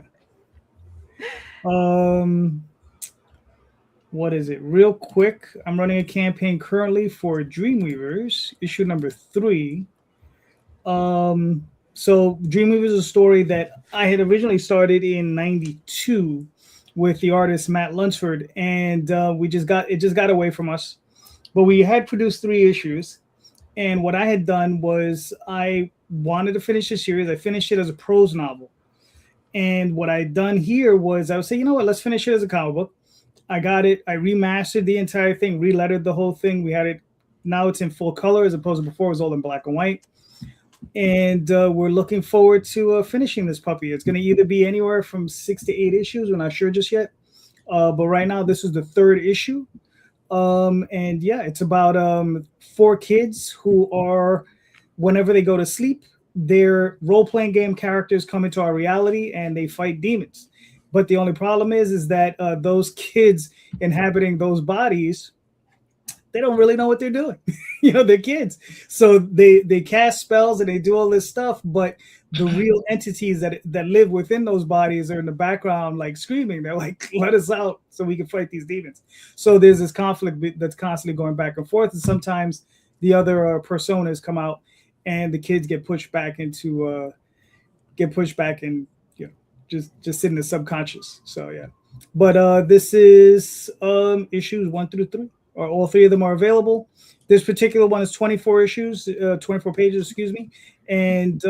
What is it? Real quick, I'm running a campaign currently for Dreamweavers, issue number 3. So Dreamweavers is a story that I had originally started in '92 with the artist Matt Lunsford, and it just got away from us. But we had produced 3 issues, and what I had done was I wanted to finish the series. I finished it as a prose novel, and what I'd done here was I would say, you know what, let's finish it as a comic book. I got it. I remastered the entire thing, relettered the whole thing. We had it. Now it's in full color as opposed to before it was all in black and white. And we're looking forward to finishing this puppy. It's going to either be anywhere from 6 to 8 issues. We're not sure just yet. But right now, this is the 3rd issue. And yeah, it's about 4 kids who are, whenever they go to sleep, their role-playing game characters come into our reality and they fight demons. But the only problem is that those kids inhabiting those bodies they don't really know what they're doing. They're kids. So they cast spells and they do all this stuff, but the real entities that live within those bodies are in the background, like screaming. They're like, let us out so we can fight these demons. So there's this conflict that's constantly going back and forth. And sometimes the other personas come out and the kids get pushed back and just sit in the subconscious. So yeah. But this is issues 1 through 3, or all 3 of them are available. This particular one is 24 issues, 24 pages, excuse me. And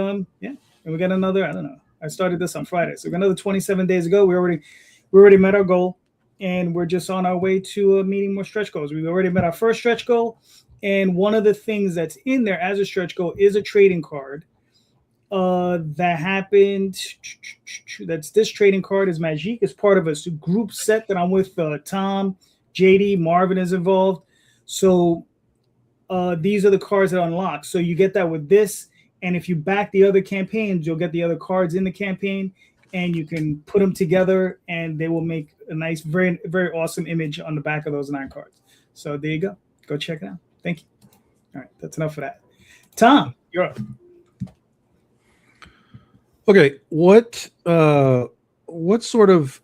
and we got another, I don't know. I started this on Friday. So we got another 27 days ago. We already met our goal, and we're just on our way to meeting more stretch goals. We've already met our first stretch goal. And one of the things that's in there as a stretch goal is a trading card. That happened. This trading card is Magique. It's part of a group set that I'm with. Tom, JD, Marvin is involved. So these are the cards that unlock. So you get that with this, and if you back the other campaigns, you'll get the other cards in the campaign, and you can put them together, and they will make a nice, very, very awesome image on the back of those 9 cards. So there you go. Go check it out. Thank you. All right, that's enough for that. Tom, you're up. Okay, what sort of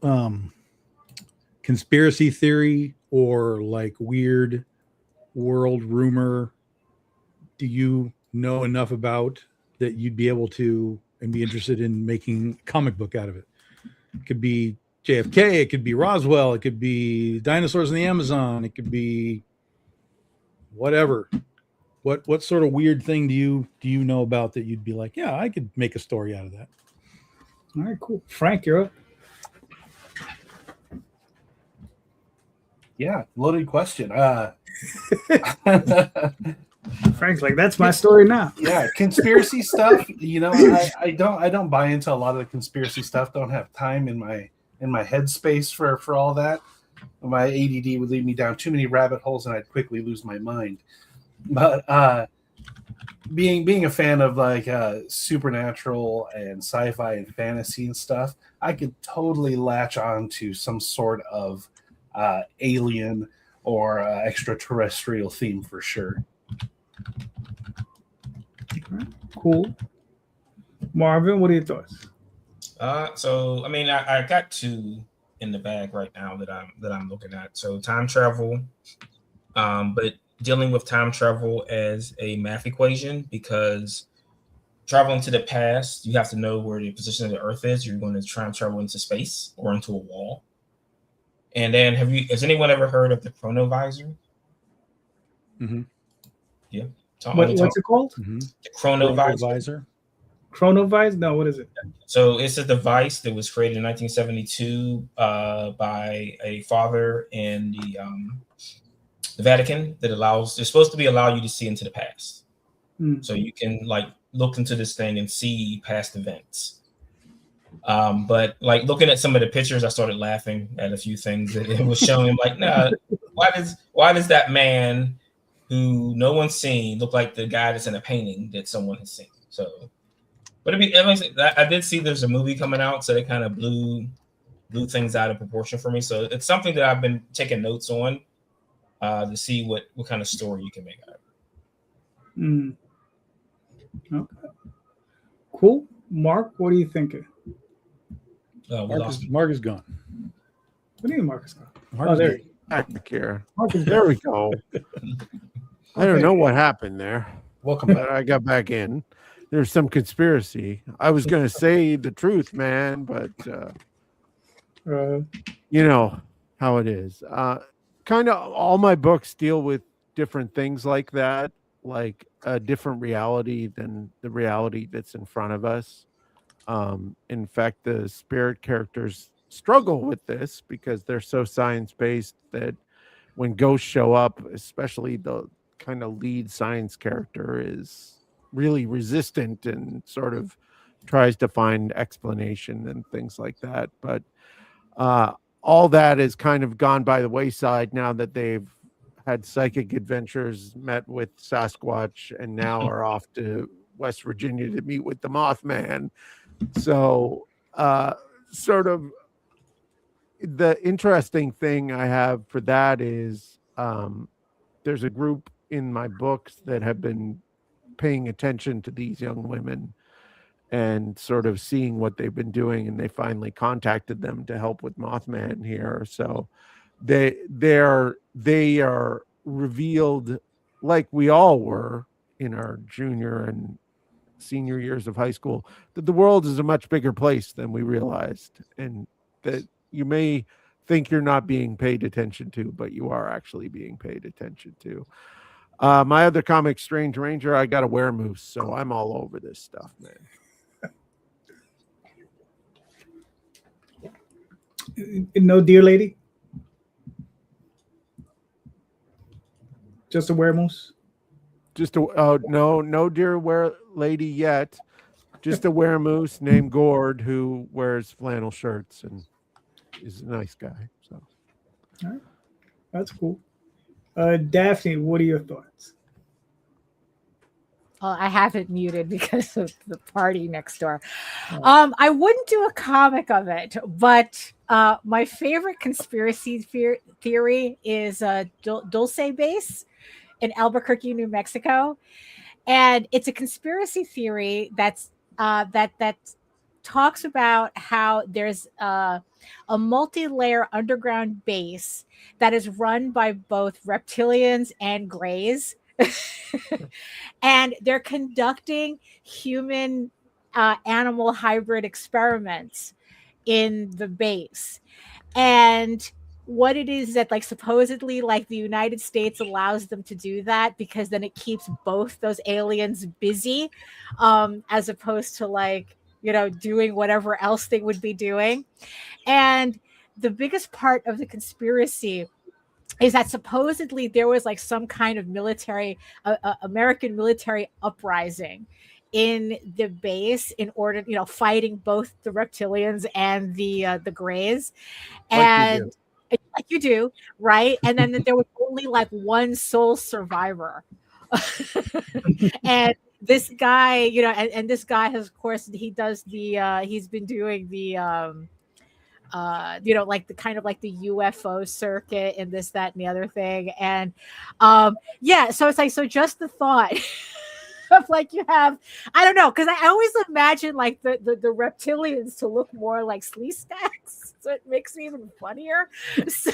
conspiracy theory or like weird world rumor do you know enough about that you'd be able to and be interested in making a comic book out of it? It could be JFK, it could be Roswell, it could be dinosaurs in the Amazon, it could be whatever. What sort of weird thing do you know about that you'd be like, yeah, I could make a story out of that? All right, cool. Frank, you're up. Yeah, loaded question. Frank's like, that's my story now. Yeah, conspiracy stuff. I don't buy into a lot of the conspiracy stuff. Don't have time in my headspace for all that. My ADD would lead me down too many rabbit holes, and I'd quickly lose my mind. But being a fan of like supernatural and sci-fi and fantasy and stuff, I could totally latch on to some sort of alien or extraterrestrial theme for sure. Cool. Marvin, what are your thoughts? So I mean, I got 2 in the bag right now that I'm looking at. So time travel, but dealing with time travel as a math equation, because traveling to the past, you have to know where the position of the Earth is. You're going to try and travel into space or into a wall. And then has anyone ever heard of the chronovisor? Mm-hmm. Yeah. What's it called? Mm-hmm. The chronovisor. Chronovisor? No, what is it? So it's a device that was created in 1972 by a father in the Vatican that it's supposed to allow you to see into the past. So you can like look into this thing and see past events. But like looking at some of the pictures, I started laughing at a few things that it was showing. Like, nah, why does that man who no one's seen look like the guy that's in a painting that someone has seen? So, but I did see there's a movie coming out, so they kind of blew things out of proportion for me. So it's something that I've been taking notes on to see what kind of story you can make out of it. Okay. Cool. Mark, what are you thinking? Mark is gone. What do you mean Mark is gone? There he back here. There we go. I don't know what happened there. Welcome back. But I got back in. There's some conspiracy. I was going to say the truth, man, but you know how it is. Kind of all my books deal with different things like that, like a different reality than the reality that's in front of us. In fact, the spirit characters struggle with this because they're so science-based that when ghosts show up, especially the kind of lead science character is really resistant and sort of tries to find explanation and things like that. But all that has kind of gone by the wayside now that they've had psychic adventures, met with Sasquatch, and now are off to West Virginia to meet with the Mothman. So sort of the interesting thing I have for that is there's a group in my books that have been paying attention to these young women and sort of seeing what they've been doing, and they finally contacted them to help with Mothman here. So they are revealed, like we all were in our junior and senior years of high school, that the world is a much bigger place than we realized, and that you may think you're not being paid attention to, but you are actually being paid attention to. My other comic, Strange Ranger, I got a weremoose, so I'm all over this stuff, man. No deer lady? Just a weremoose? Just a no deer lady yet. Just a weremoose named Gord who wears flannel shirts and is a nice guy. So, all right, that's cool. Daphne, what are your thoughts? Well, I have it muted because of the party next door. I wouldn't do a comic of it, but my favorite conspiracy theory is Dulce Base in Albuquerque, New Mexico, and it's a conspiracy theory that talks about how there's a multi-layer underground base that is run by both reptilians and greys. And they're conducting human animal hybrid experiments in the base. And what it is that, like, supposedly, like, the United States allows them to do that because then it keeps both those aliens busy, as opposed to, like, you know, doing whatever else they would be doing. And the biggest part of the conspiracy is that supposedly there was like some kind of military, American military uprising in the base in order, you know, fighting both the reptilians and the greys, and like you do, right? And then there was only like one sole survivor, and this guy, you know, and this guy has, of course, he does the he's been doing the you know, like the kind of like the UFO circuit and this, that, and the other thing. And yeah, so it's like, so just the thought of like, you have, I don't know, because I always imagine like the reptilians to look more like slee stacks, so it makes it even funnier. So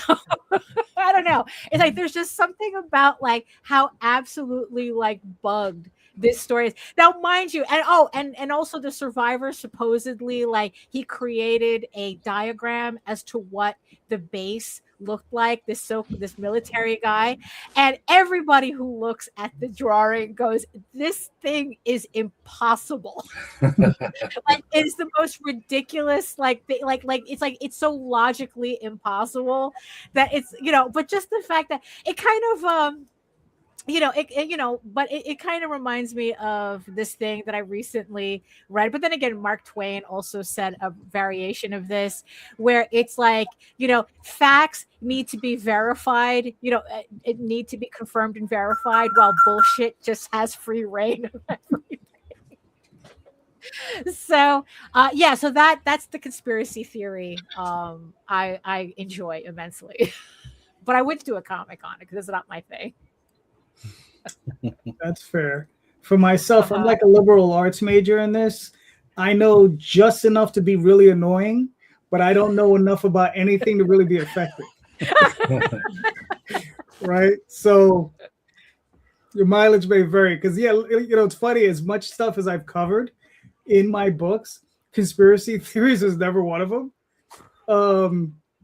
I don't know, it's like there's just something about like how absolutely like bugged this story is. Now, mind you, and also the survivor supposedly, like, he created a diagram as to what the base looked like, this military guy, and everybody who looks at the drawing goes, this thing is impossible. Like, it's the most ridiculous, like it's so logically impossible that it's, you know, but just the fact that it kind of you know, it kind of reminds me of this thing that I recently read. But then again, Mark Twain also said a variation of this, where it's like, you know, facts need to be verified, you know, it need to be confirmed and verified, while bullshit just has free reign of everything. So yeah, so that's the conspiracy theory I enjoy immensely. But I would do a comic on it because it's not my thing. That's fair. For myself, I'm like a liberal arts major in this. I know just enough to be really annoying, but I don't know enough about anything to really be effective. Right? So your mileage may vary, because yeah, you know, it's funny, as much stuff as I've covered in my books, conspiracy theories is never one of them.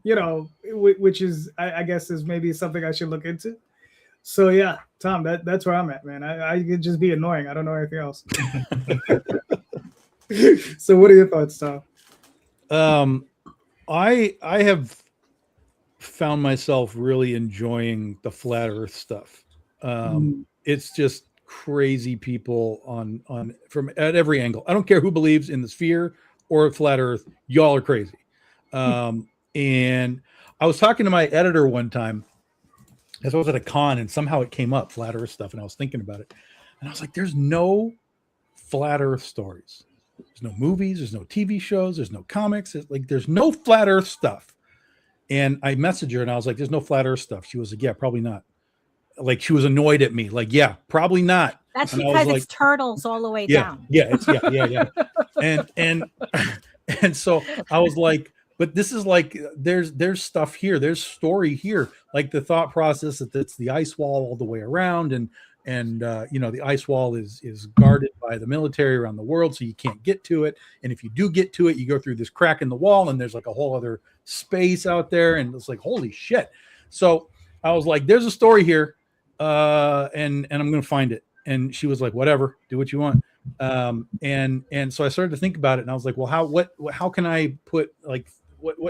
You know, which is, I guess, is maybe something I should look into. So yeah, Tom, that's where I'm at, man. I could just be annoying. I don't know anything else. So what are your thoughts, Tom? I have found myself really enjoying the flat earth stuff. It's just crazy people on from at every angle. I don't care who believes in the sphere or flat earth, y'all are crazy. And I was talking to my editor one time, as I was at a con, and somehow it came up, flat earth stuff, and I was thinking about it, and I was like, there's no flat earth stories. There's no movies, there's no TV shows, there's no comics. It's like, there's no flat earth stuff. And I messaged her and I was like, there's no flat earth stuff. She was like, yeah, probably not. like she was annoyed at me. Like, yeah, probably not. That's And I was because like, it's turtles all the way yeah, down. yeah. And so I was like, but this is like there's stuff here, there's story here, like the thought process that it's the ice wall all the way around, and you know, the ice wall is guarded by the military around the world, so you can't get to it. And if you do get to it, you go through this crack in the wall, and there's like a whole other space out there, and it's like, holy shit. So I was like, there's a story here, and I'm gonna find it. And she was like, whatever, do what you want. And so I started to think about it, and I was like, well, how can I put like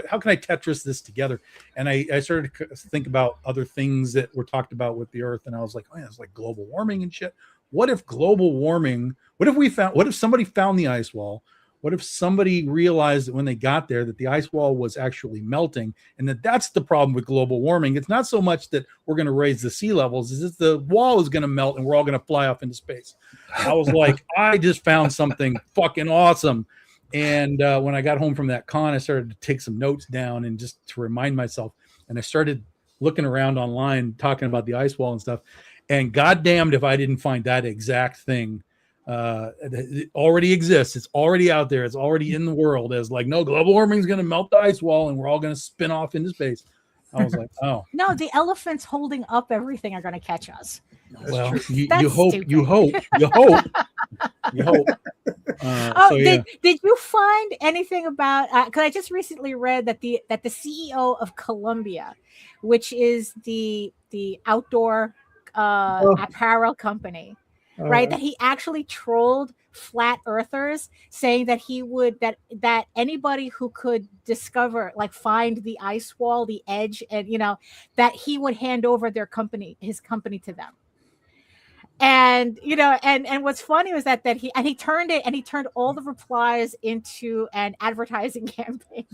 how can I Tetris this together? And I started to think about other things that were talked about with the Earth, and I was like, oh yeah, it's like global warming and shit. What if global warming? What if somebody found the ice wall? What if somebody realized that when they got there that the ice wall was actually melting, and that's the problem with global warming? It's not so much that we're going to raise the sea levels, is that the wall is going to melt and we're all going to fly off into space. I was like, I just found something fucking awesome. And when I got home from that con, I started to take some notes down and just to remind myself. And I started looking around online, talking about the ice wall and stuff. And goddamned if I didn't find that exact thing. It already exists. It's already out there. It's already in the world as like, no, global warming is going to melt the ice wall and we're all going to spin off into space. I was like, oh no, the elephants holding up everything are going to catch us. Well, you hope. Did you find anything about? Because I just recently read that the CEO of Columbia, which is the outdoor apparel company, right? That he actually trolled flat earthers, saying that he would that anybody who could discover, like, find the ice wall, the edge, and you know, that he would hand over his company to them. And you know, and what's funny was that he turned all the replies into an advertising campaign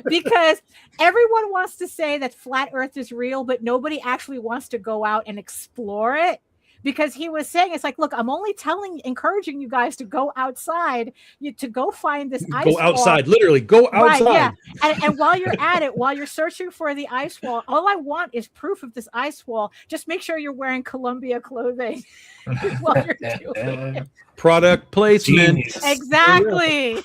because everyone wants to say that flat earth is real, but nobody actually wants to go out and explore it. Because he was saying, it's like, look, I'm only encouraging you guys to go outside, to go find this ice wall. Go outside, literally, go outside. Right, yeah. And while you're at it, while you're searching for the ice wall, all I want is proof of this ice wall. Just make sure you're wearing Columbia clothing while you're doing it. Product placement. Genius. Exactly.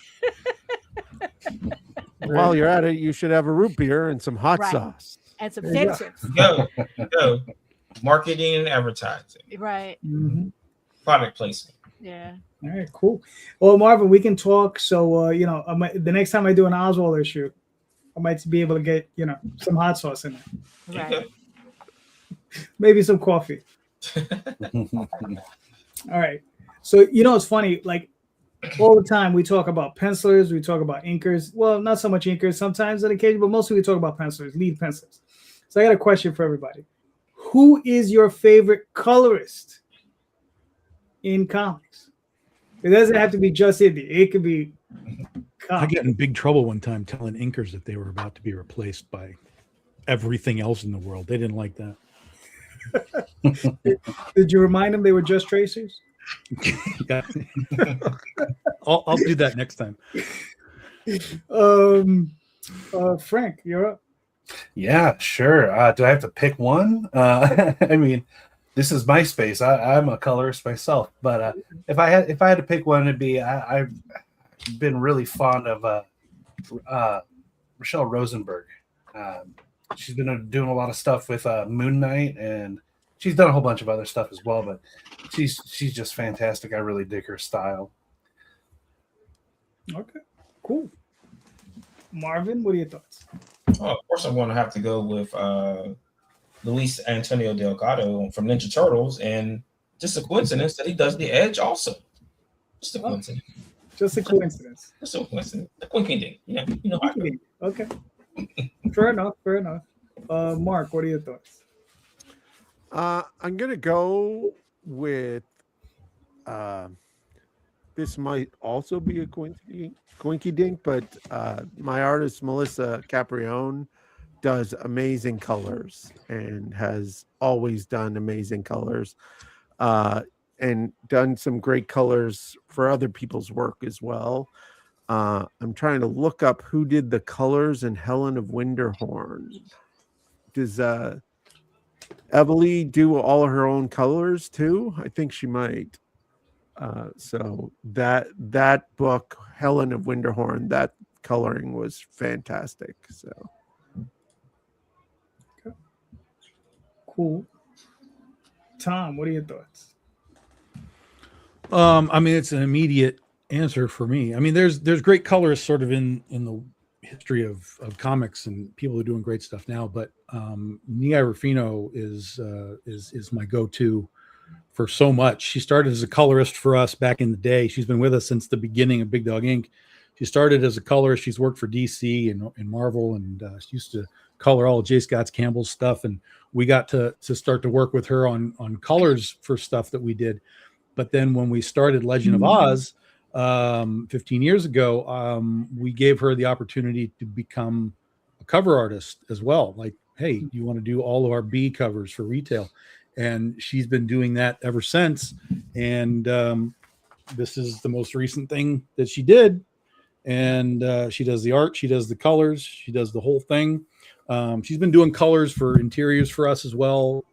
While you're at it, you should have a root beer and some hot sauce. And some potato chips. Go. Marketing and advertising. Right. Mm-hmm. Product placement. Yeah. All right, cool. Well, Marvin, we can talk. So, you know, the next time I do an Oswald issue, I might be able to get, you know, some hot sauce in there. Right. Maybe some coffee. All right. So, you know, it's funny. Like, all the time we talk about pencilers, we talk about inkers. Well, not so much inkers sometimes on occasion, but mostly we talk about pencilers, lead pencilers. So I got a question for everybody. Who is your favorite colorist in comics? It doesn't have to be just Indy. It could be I got in big trouble one time telling inkers that they were about to be replaced by everything else in the world. They didn't like that. Did you remind them they were just tracers? I'll do that next time. Frank, you're up. Yeah, sure. Do I have to pick one? I mean, this is my space. I'm a colorist myself, but if I had to pick one, it'd be I've been really fond of Michelle Rosenberg. She's been doing a lot of stuff with Moon Knight, and she's done a whole bunch of other stuff as well. But she's just fantastic. I really dig her style. Okay, cool. Marvin, what are your thoughts? Oh, of course, I'm going to have to go with Luis Antonio Delgado from Ninja Turtles, and just a coincidence that he does the Edge also. Just a coincidence. Just a coincidence. Just a coincidence. The quinky ding. Yeah, you know how I feel. Okay. Fair enough. Fair enough. Mark, what are your thoughts? I'm gonna go with. This might also be a Quinky Dink, but my artist Melissa Caprione does amazing colors and has always done amazing colors, and done some great colors for other people's work as well. I'm trying to look up who did the colors in Helen of Winterhorn. Does Emily do all her own colors too? I think she might. So that book, Helen of Winterhorn, that coloring was fantastic. So Cool. Tom, what are your thoughts? I mean, it's an immediate answer for me. I mean, there's great colorists sort of in the history of comics and people are doing great stuff now, but Nia Rufino is my go-to for so much. She started as a colorist for us back in the day. She's been with us since the beginning of Big Dog Inc. She started as a colorist. She's worked for DC and Marvel, and she used to color all of J. Scott Campbell's stuff. And we got to start to work with her on colors for stuff that we did. But then when we started Legend of Oz 15 years ago, we gave her the opportunity to become a cover artist as well. Like, hey, you want to do all of our B covers for retail? And she's been doing that ever since. And this is the most recent thing that she did. And she does the art, she does the colors, she does the whole thing. She's been doing colors for interiors for us as well,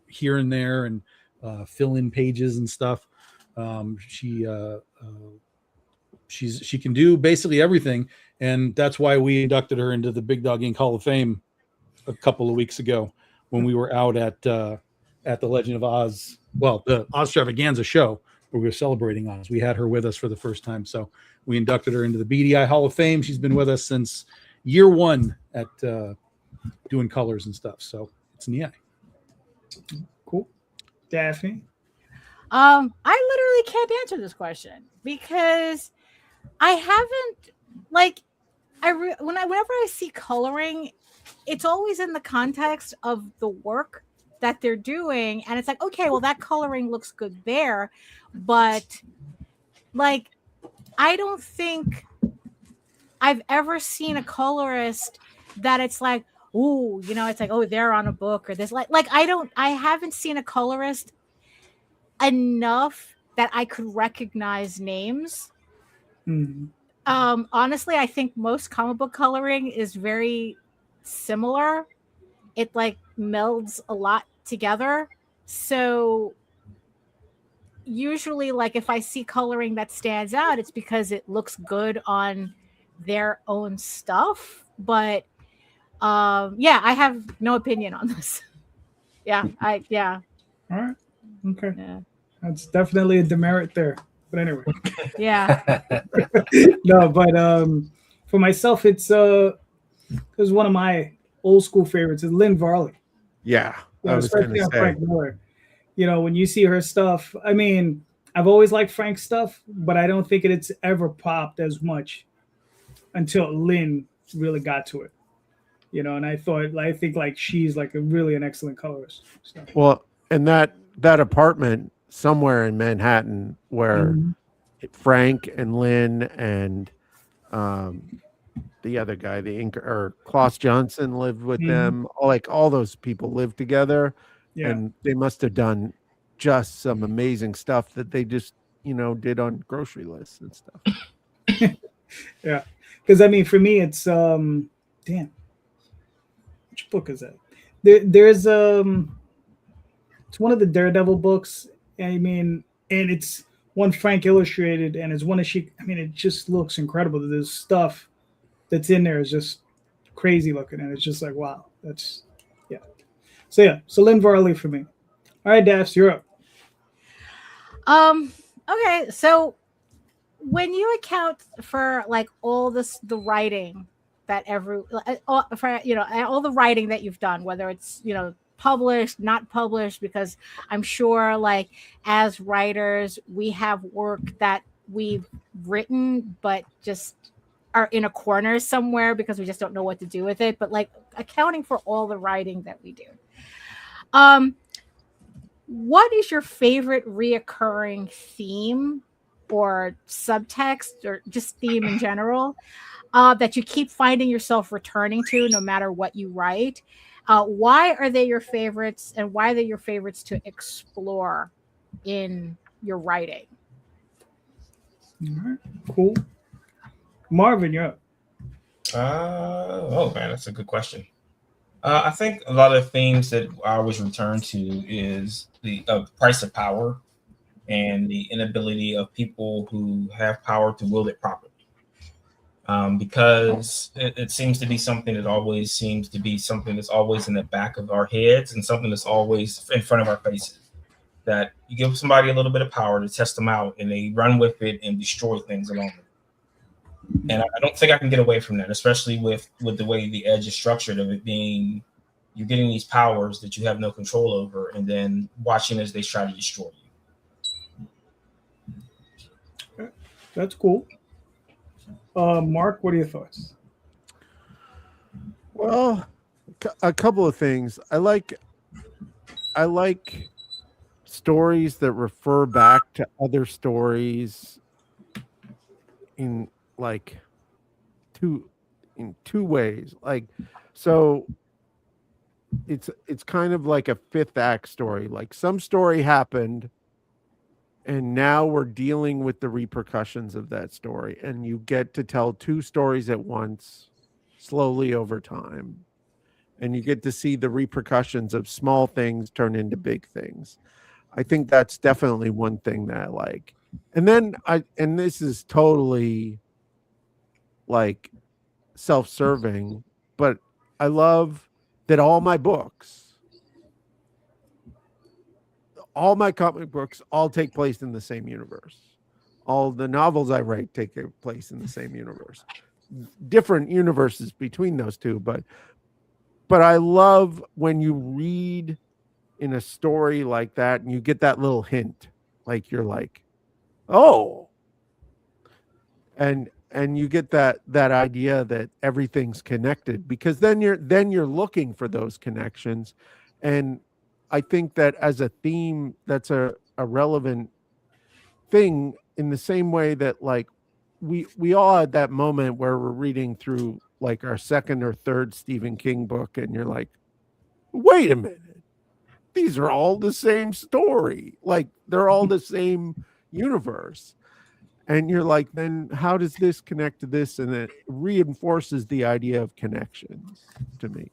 here and there, and fill in pages and stuff. She can do basically everything, and that's why we inducted her into the Big Dog Inc. Hall of Fame a couple of weeks ago when we were out at the Legend of Oz, well, the Oztravaganza show where we were celebrating Oz. We had her with us for the first time, so we inducted her into the BDI Hall of Fame. She's been with us since year one at doing colors and stuff. So it's Nia. Cool. Daphne? I literally can't answer this question because I haven't, like, whenever I see coloring, it's always in the context of the work that they're doing, and it's like, okay, well, that coloring looks good there, but like, I don't think I've ever seen a colorist that it's like, ooh, you know, it's like, oh, they're on a book or this, like I haven't seen a colorist enough that I could recognize names. Mm-hmm. Honestly, I think most comic book coloring is very similar. It like melds a lot together. So usually, like, if I see coloring that stands out, it's because it looks good on their own stuff. But yeah, I have no opinion on this. Yeah. All right. Okay. Yeah. That's definitely a demerit there. But anyway. Yeah. No, but for myself, it's one of my old school favorites is Lynn Varley. yeah, You I know, was going especially to on say. Frank Miller. You know, when you see her stuff, I mean, I've always liked Frank's stuff, but I don't think it's ever popped as much until Lynn really got to it. You know, and I think like she's like really an excellent colorist. So. Well, and that apartment somewhere in Manhattan where Frank and Lynn and the other guy, the inker, or Klaus Johnson lived with them. Like all those people lived together, and they must have done just some amazing stuff that they just, you know, did on grocery lists and stuff. Yeah, because I mean, for me, it's damn. Which book is that? There's it's one of the Daredevil books. I mean, and it's one Frank illustrated, and it's one that she. I mean, it just looks incredible. There's stuff that's in there is just crazy looking, and it's just like, wow, that's yeah. So Lynn Varley for me. All right, Daphs, you're up. Okay, so when you account for like all the writing that all the writing that you've done, whether it's, you know, published, not published, because I'm sure like as writers we have work that we've written but just are in a corner somewhere because we just don't know what to do with it, but like accounting for all the writing that we do, what is your favorite reoccurring theme or subtext or just theme in general that you keep finding yourself returning to no matter what you write? Why are they your favorites, and why are they your favorites to explore in your writing? All right, cool. Marvin, you're up. Oh man, that's a good question. I think a lot of themes that I always return to is the price of power and the inability of people who have power to wield it properly. Because it seems to be something that always seems to be something that's always in the back of our heads and something that's always in front of our faces. That you give somebody a little bit of power to test them out and they run with it and destroy things along with it. And I don't think I can get away from that, especially with the way the Edge is structured, of it being you're getting these powers that you have no control over and then watching as they try to destroy you. That's cool. Mark, what are your thoughts? Well, a couple of things. I like stories that refer back to other stories in two ways. Like, so it's kind of like a fifth act story. Like, some story happened and now we're dealing with the repercussions of that story, and you get to tell two stories at once slowly over time, and you get to see the repercussions of small things turn into big things. I think that's definitely one thing that I like. And then and this is totally like self-serving, but I love that all my comic books all take place in the same universe. All the novels I write take place in the same universe. Different universes between those two, but I love when you read in a story like that and you get that little hint, like you're like, oh, and you get that idea that everything's connected, because then you're looking for those connections. And I think that as a theme, that's a relevant thing, in the same way that, like, we all had that moment where we're reading through like our second or third Stephen King book and you're like, wait a minute, these are all the same story. Like, they're all the same universe. And you're like, then how does this connect to this? And it reinforces the idea of connections to me.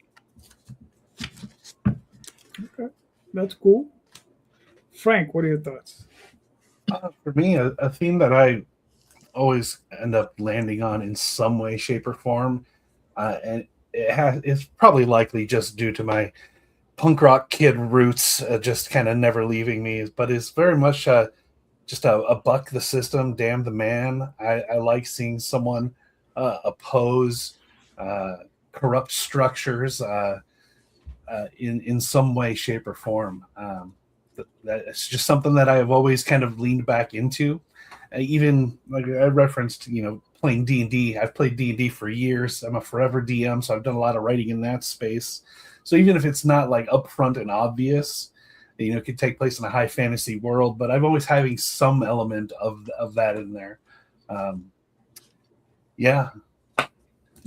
Okay, that's cool. Frank, what are your thoughts? For me, a theme that I always end up landing on in some way, shape, or form, and it's probably likely just due to my punk rock kid roots, just kind of never leaving me, but it's very much just a buck the system, damn the man. I like seeing someone oppose corrupt structures in some way, shape, or form. That's just something that I have always kind of leaned back into. Even like I referenced, playing D&D. I've played D&D for years. I'm a forever DM, so I've done a lot of writing in that space. So even if it's not like upfront and obvious, it could take place in a high fantasy world, but I'm always having some element of that in there. Yeah. All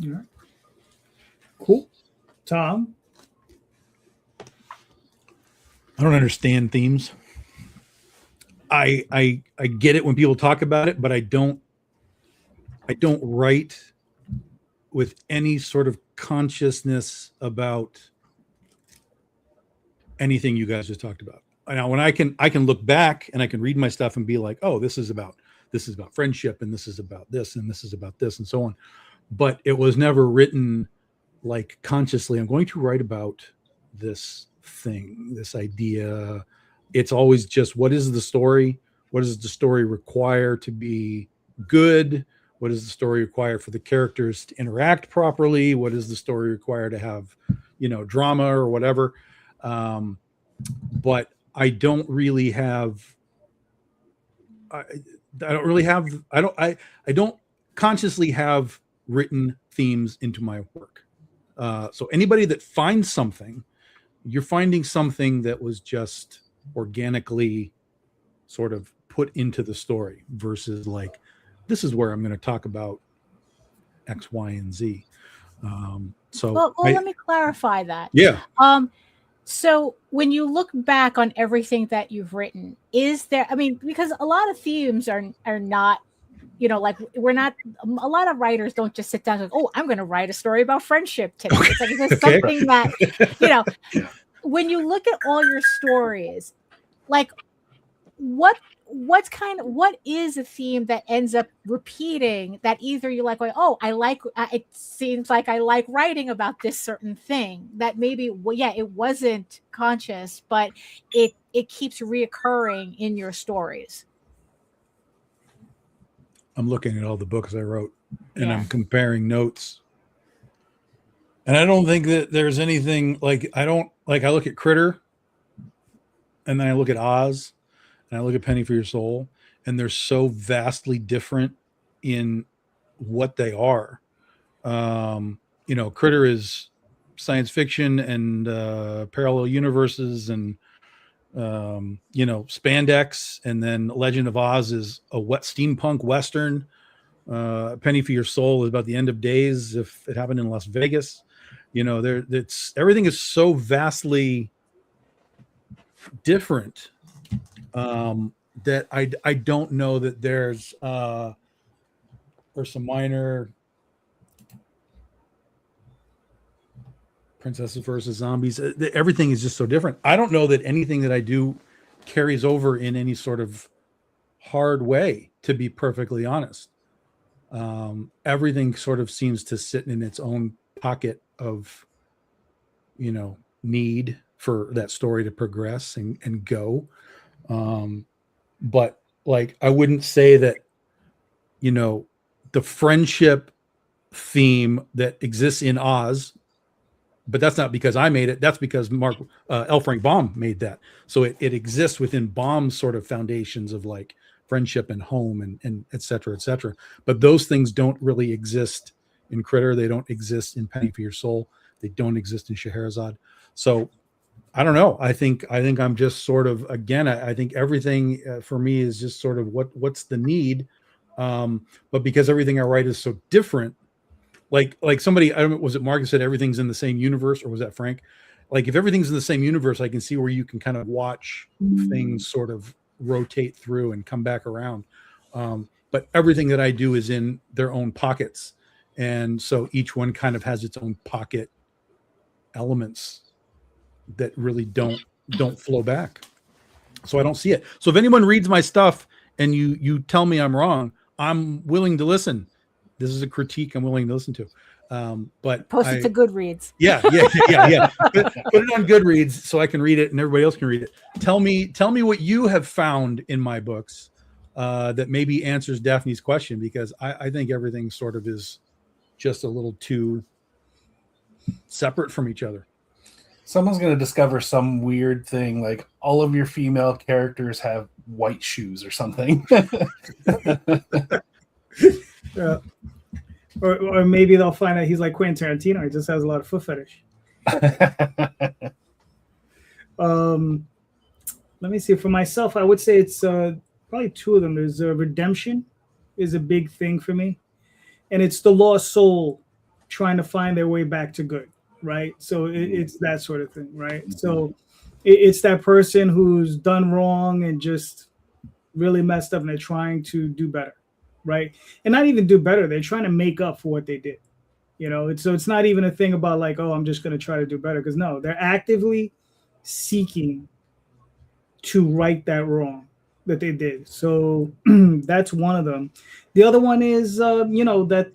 right. Cool. Tom? I don't understand themes. I get it when people talk about it, but I don't write with any sort of consciousness about anything you guys just talked about. Now, when I can look back and I can read my stuff and be like, oh, this is about friendship, and this is about this, and this is about this, and so on. But it was never written like consciously, I'm going to write about this thing, this idea. It's always just, what is the story? What does the story require to be good? What does the story require for the characters to interact properly? What does the story require to have, drama or whatever? But I don't really have, I don't consciously have written themes into my work. So anybody that finds something, you're finding something that was just organically sort of put into the story, versus like, this is where I'm going to talk about X, Y, and Z. Let me clarify that. Yeah. So when you look back on everything that you've written, is there, because a lot of themes are not like we're not, a lot of writers don't just sit down and go, oh, I'm going to write a story about friendship today. It's like, there's something that, when you look at all your stories, like what is a theme that ends up repeating that either you're like, oh, I like, it seems like I like writing about this certain thing that maybe, it wasn't conscious, but it keeps reoccurring in your stories. I'm looking at all the books I wrote and I'm comparing notes. And I don't think that there's anything I look at Critter and then I look at Oz and I look at Penny for Your Soul, and they're so vastly different in what they are. Critter is science fiction and parallel universes and spandex, and then Legend of Oz is a steampunk western. Penny for Your Soul is about the end of days if it happened in Las Vegas. Everything is so vastly different that I don't know that there's some minor princesses versus zombies. Everything is just so different. I don't know that anything that I do carries over in any sort of hard way, to be perfectly honest. Everything sort of seems to sit in its own pocket of, need for that story to progress and go. But I wouldn't say that, the friendship theme that exists in Oz, but that's not because I made it. That's because L. Frank Baum made that. So it exists within Baum's sort of foundations of friendship and home and et cetera, et cetera. But those things don't really exist in Critter. They don't exist in Penny for Your Soul. They don't exist in Scheherazade. So I don't know. I think I'm just sort of, again, I think everything for me is just sort of what's the need. But because everything I write is so different, like somebody, I don't know, was it Mark who said everything's in the same universe, or was that Frank? If everything's in the same universe, I can see where you can kind of watch things sort of rotate through and come back around. But everything that I do is in their own pockets. And so each one kind of has its own pocket elements that really don't flow back. So I don't see it. So if anyone reads my stuff and you tell me I'm wrong, I'm willing to listen. This is a critique I'm willing to listen to. But post it to Goodreads. Yeah. Put it on Goodreads so I can read it and everybody else can read it. Tell me what you have found in my books that maybe answers Daphne's question, because I think everything sort of is just a little too separate from each other. Someone's going to discover some weird thing, like all of your female characters have white shoes or something. Yeah. Or maybe they'll find out he's like Quentin Tarantino. He just has a lot of foot fetish. Let me see. For myself, I would say it's probably two of them. There's redemption is a big thing for me. And it's the lost soul trying to find their way back to good, right? So it's that sort of thing, right? So it's that person who's done wrong and just really messed up and they're trying to do better, right? And not even do better. They're trying to make up for what they did, So it's not even a thing about like, oh, I'm just going to try to do better. Because no, they're actively seeking to right that wrong that they did. So that's one of them. The other one is, that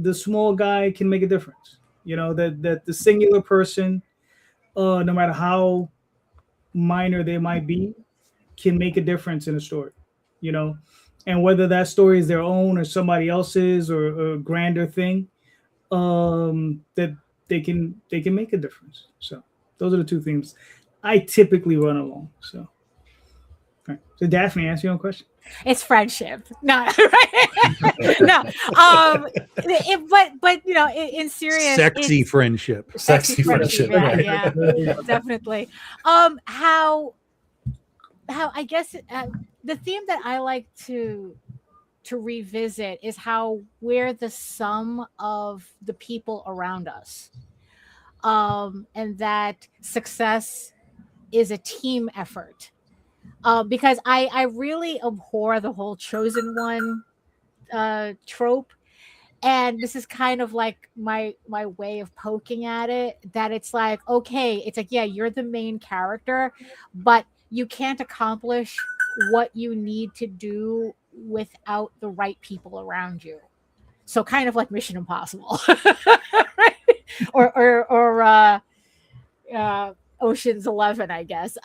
the small guy can make a difference. That the singular person, no matter how minor they might be, can make a difference in a story. And whether that story is their own or somebody else's or a grander thing, that they can make a difference. So those are the two themes I typically run along. So. Right. So Daphne, answer your own question. It's friendship. No, right? No. But in serious, sexy friendship. Sexy friendship. Yeah, definitely. How I guess the theme that I like to revisit is how we're the sum of the people around us, and that success is a team effort. Because I really abhor the whole chosen one trope, and this is kind of like my way of poking at it, that it's like, okay, it's like, yeah, you're the main character, but you can't accomplish what you need to do without the right people around you. So kind of like Mission Impossible. Right? or Ocean's 11, I guess.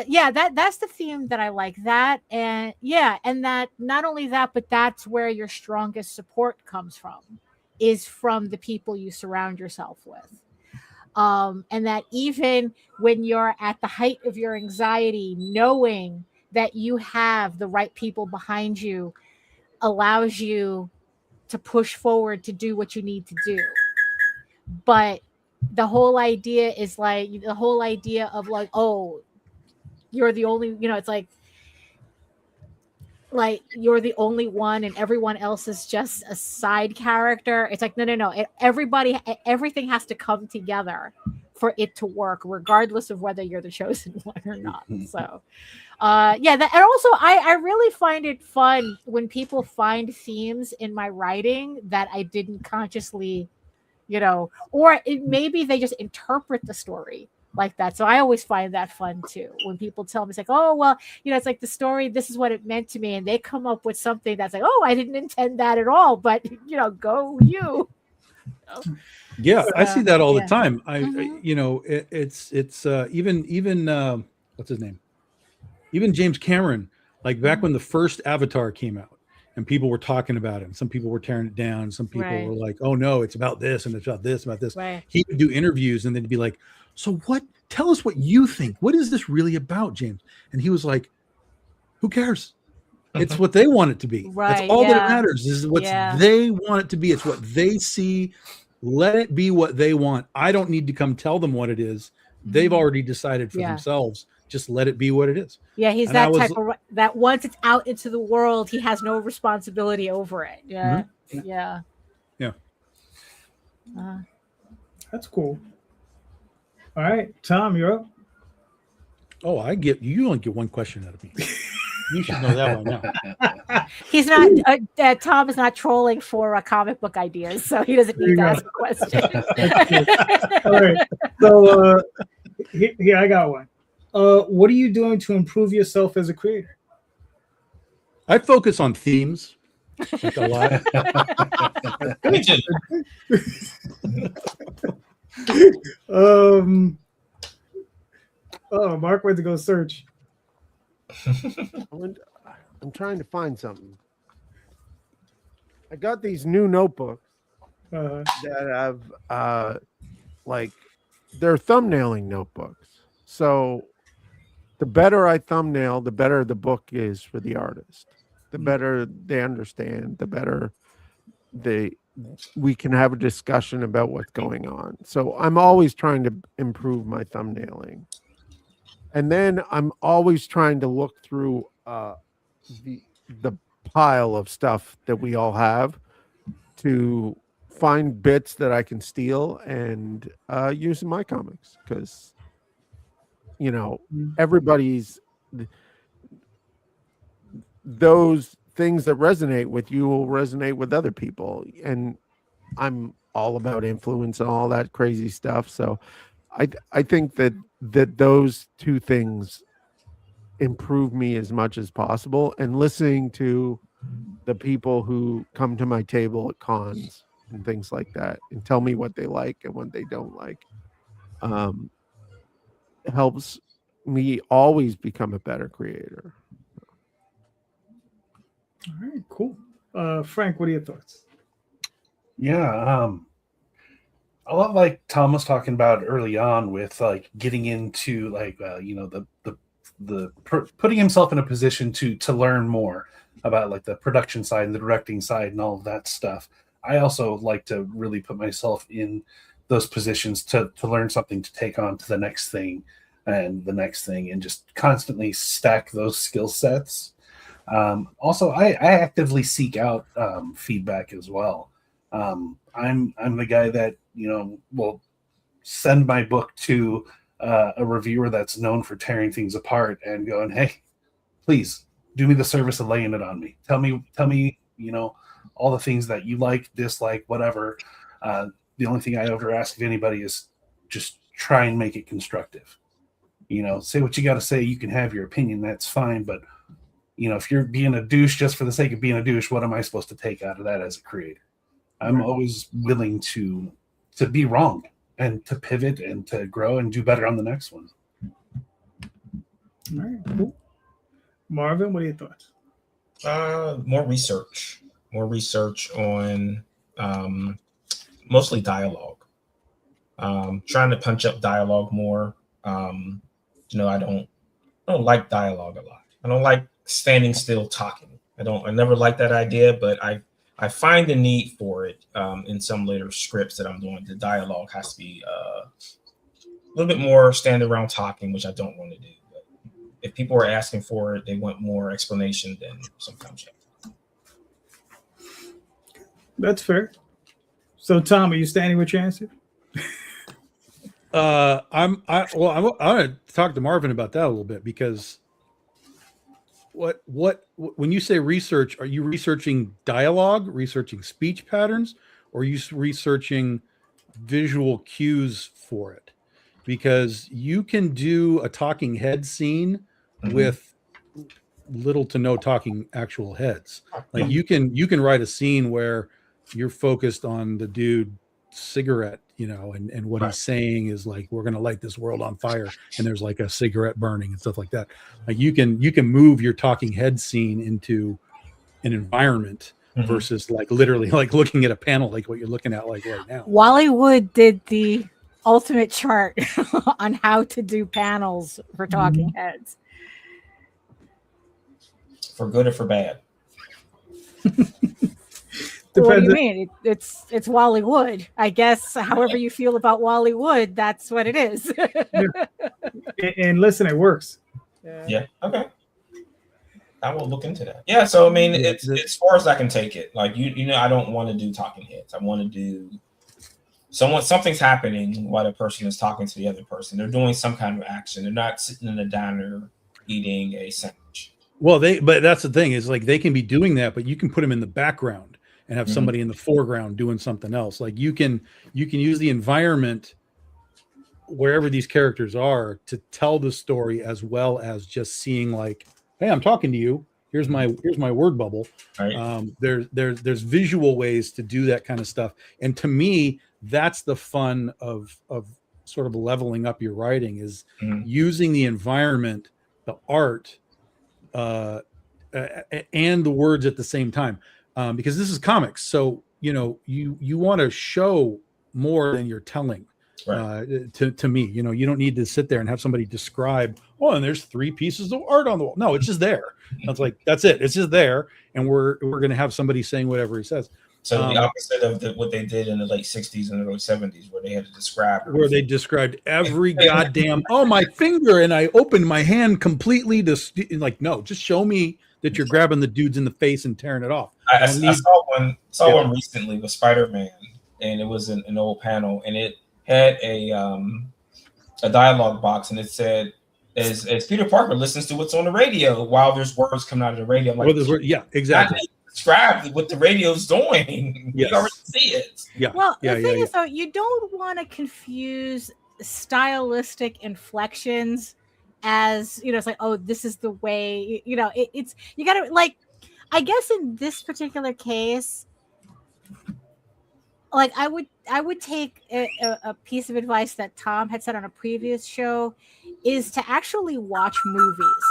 Yeah, that's the theme that I like. That, and yeah, and that not only that, but that's where your strongest support comes from, is from the people you surround yourself with. And that even when you're at the height of your anxiety, knowing that you have the right people behind you allows you to push forward to do what you need to do. But the whole idea is like, the whole idea of like, oh, you're the only, it's like you're the only one and everyone else is just a side character. It's like, no. Everything has to come together for it to work, regardless of whether you're the chosen one or not. So, yeah, and also I really find it fun when people find themes in my writing that I didn't consciously, or maybe they just interpret the story like that. So I always find that fun too. When people tell me, it's like, oh, well, it's like the story, this is what it meant to me. And they come up with something that's like, oh, I didn't intend that at all, but go you. Yeah, I see that all the yeah. time. It's even what's his name? Even James Cameron, like back when the first Avatar came out and people were talking about it, and some people were tearing it down. Some people Right. were like, oh no, it's about this and it's about this, about this. Right. He would do interviews and then be like, so what? Tell us what you think. What is this really about, James? And he was like, who cares? It's what they want it to be. Right, That's all that yeah. matters, is what Yeah. they want it to be. It's what they see. Let it be what they want. I don't need to come tell them what it is. They've already decided for Yeah. themselves. Just let it be what it is. Yeah, he's And I that was- type of that once it's out into the world, he has no responsibility over it. Yeah. Yeah. Yeah. That's cool. All right, Tom, you're up. Oh, you only get one question out of me. You should know that by now. He's not. Tom is not trolling for comic book ideas, so he doesn't need to ask a question. All right. So here I got one. What are you doing to improve yourself as a creator? I focus on themes like a lot. Me too. Oh, Mark went to go search. I'm trying to find something. I got these new notebooks that have they're thumbnailing notebooks. So the better I thumbnail, the better the book is for the artist. The better they understand, the better we can have a discussion about what's going on. So I'm always trying to improve my thumbnailing. And then I'm always trying to look through the pile of stuff that we all have to find bits that I can steal and use in my comics, because everybody's those things that resonate with you will resonate with other people, and I'm all about influence and all that crazy stuff. So I think that those two things improve me as much as possible, and listening to the people who come to my table at cons and things like that and tell me what they like and what they don't like helps me always become a better creator. All right, cool. Frank, what are your thoughts? Yeah, a lot like Tom was talking about early on with like getting into like putting himself in a position to learn more about like the production side and the directing side and all of that stuff. I also like to really put myself in those positions to learn something to take on to the next thing and the next thing, and just constantly stack those skill sets. Also, I actively seek out feedback as well. I'm the guy that will send my book to a reviewer that's known for tearing things apart and going, hey, please do me the service of laying it on me. Tell me all the things that you like, dislike, whatever. The only thing I ever ask of anybody is just try and make it constructive. Say what you got to say. You can have your opinion. That's fine. But, if you're being a douche just for the sake of being a douche, what am I supposed to take out of that as a creator? I'm always willing to be wrong and to pivot and to grow and do better on the next one. All right, cool. Marvin, what are your thoughts? More research on mostly dialogue. Trying to punch up dialogue more. I don't like dialogue a lot. I don't like standing still talking. I never liked that idea, but I find the need for it in some later scripts that I'm doing. The dialogue has to be a little bit more standing around talking, which I don't want to do. But if people are asking for it, they want more explanation, then sometimes That's fair. So, Tom, are you standing with your answer? I want to talk to Marvin about that a little bit, because when you say research, are you researching dialogue, researching speech patterns, or are you researching visual cues for it? Because you can do a talking head scene with little to no talking actual heads. Like you can write a scene where you're focused on the dude cigarette, and what he's saying is like, we're going to light this world on fire, and there's like a cigarette burning and stuff like that. Like you can move your talking head scene into an environment versus like literally like looking at a panel like what you're looking at like right now. Wally Wood did the ultimate chart on how to do panels for talking heads. for good or for bad. What do you mean? It's Wally Wood. I guess however you feel about Wally Wood, that's what it is. And listen, it works. Yeah. Okay. I will look into that. Yeah. So I mean, it's as far as I can take it. Like I don't want to do talking heads. I want to do something's happening while the person is talking to the other person. They're doing some kind of action. They're not sitting in a diner eating a sandwich. Well, but that's the thing is like they can be doing that, but you can put them in the background and have somebody in the foreground doing something else. Like you can use the environment wherever these characters are to tell the story, as well as just seeing like, hey, I'm talking to you. Here's my word bubble. Right. There's visual ways to do that kind of stuff. And to me, that's the fun of sort of leveling up your writing is using the environment, the art, and the words at the same time. Because this is comics. So, you want to show more than you're telling. Right. To me, you don't need to sit there and have somebody describe, and there's 3 pieces of art on the wall. No, it's just there. It's like, that's it. It's just there. And we're going to have somebody saying whatever he says. So the opposite of what they did in the late 60s and early 70s, where they had to describe. Where they described every goddamn, my finger, and I opened my hand completely to, no, just show me that you're grabbing the dudes in the face and tearing it off. I saw one recently with Spider-Man, and it was an old panel, and it had a dialogue box, and it said, as Peter Parker listens to what's on the radio while there's words coming out of the radio. I'm like, yeah, exactly. Describe what the radio's doing. Yes. You already see it. Yeah. Well, the thing is, though, you don't want to confuse stylistic inflections as it's like, this is the way. It's you got to like. I guess in this particular case, like I would take a piece of advice that Tom had said on a previous show, is to actually watch movies.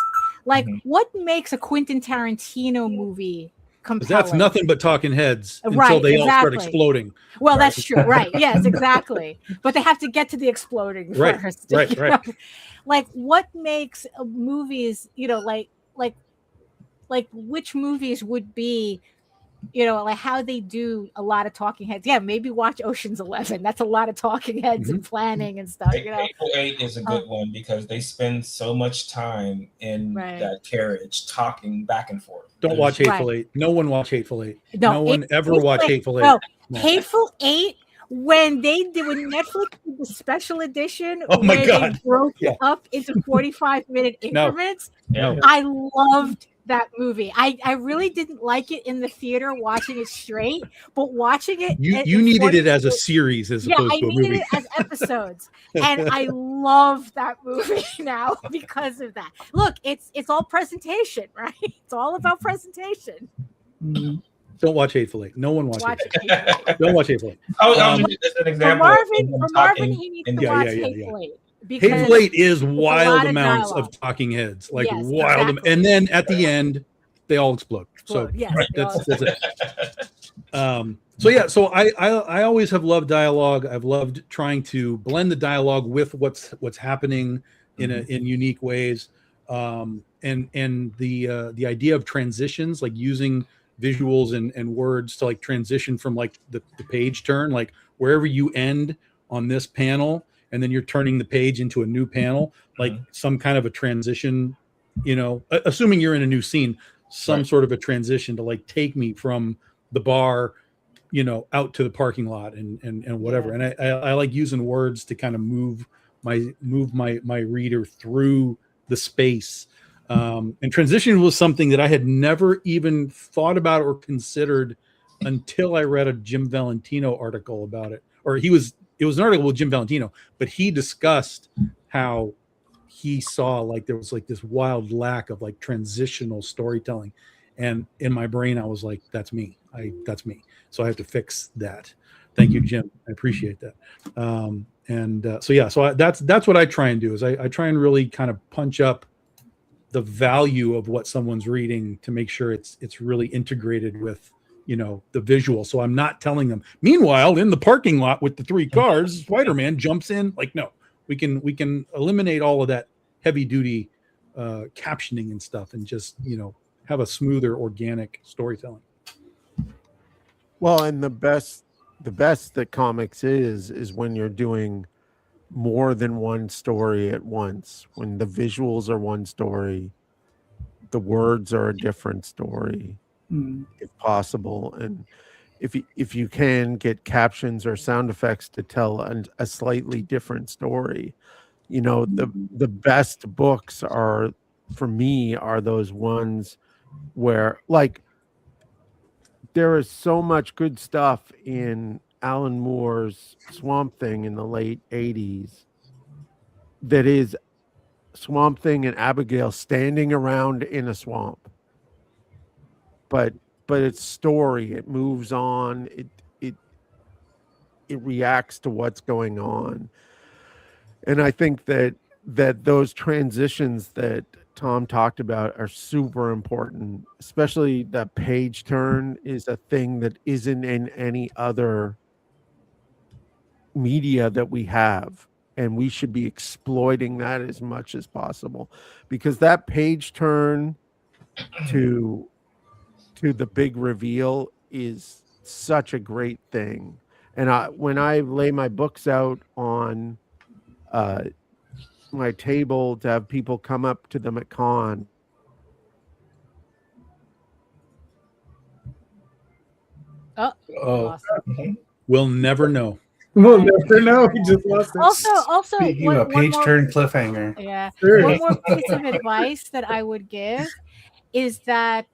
Like, what makes a Quentin Tarantino movie compelling? That's nothing but talking heads until they all start exploding. Well, that's true, right? Yes, exactly. But they have to get to the exploding first. Right. Like, what makes movies? Like which movies would be, like how they do a lot of talking heads. Yeah, maybe watch Ocean's 11. That's a lot of talking heads and planning and stuff. Hateful Eight is a good one because they spend so much time in that carriage talking back and forth. Don't watch Hateful Eight. No one watch Hateful Eight. No one ever watch Hateful Eight. No. Hateful Eight. When Netflix did the special edition, where they broke it up into 45-minute increments, I loved that movie. I really didn't like it in the theater watching it straight, but watching it, You needed it as a series as opposed I to a needed movie. it as episodes, and I love that movie now because of that. Look, it's all presentation, right? It's all about presentation. Don't watch Hateful Eight. No one watches Watch it. it. Don't watch Hateful Eight. I'll use this as an For example. Marvin, he needs to Yeah, watch yeah, yeah, Hateful yeah. Eight. Because Hateful Eight is a lot wild of amounts dialogue. of talking heads, like Yes, wild, exactly. and then at the end they all explode. So Yes, they all that's it. So yeah, so I always have loved dialogue. I've loved trying to blend the dialogue with what's happening in unique ways. And the idea of transitions, like using visuals and words to like transition from like the page turn, like wherever you end on this panel, and then you're turning the page into a new panel, like some kind of a transition, assuming you're in a new scene, some sort of a transition to like take me from the bar, out to the parking lot and whatever. And I like using words to kind of move my reader through the space. And transition was something that I had never even thought about or considered until I read a Jim Valentino article about it. Or it was an article with Jim Valentino, but he discussed how he saw like there was like this wild lack of like transitional storytelling. And in my brain, I was like, that's me. So I have to fix that. Thank you, Jim. I appreciate that. So that's what I try and do is I try and really kind of punch up the value of what someone's reading to make sure it's really integrated with, the visual. So I'm not telling them, meanwhile, in the parking lot with the 3 cars, Spider-Man jumps in. Like, no, we can eliminate all of that heavy duty captioning and stuff and just, have a smoother organic storytelling. Well, and the best that comics is when you're doing more than one story at once, when the visuals are one story, the words are a different story, if possible. And if you can get captions or sound effects to tell a slightly different story, the best books are, for me, are those ones where, like, there is so much good stuff in Alan Moore's Swamp Thing in the late 80s that is Swamp Thing and Abigail standing around in a swamp. But it's story, it moves on, it reacts to what's going on. And I think that those transitions that Tom talked about are super important, especially that page turn is a thing that isn't in any other media that we have, and we should be exploiting that as much as possible, because that page turn to the big reveal is such a great thing. And when I lay my books out on my table to have people come up to them at con, We'll never know. We'll never know. He just lost it. Also, Speaking of a page turn cliffhanger. Yeah. Sure. One more piece of advice that I would give is that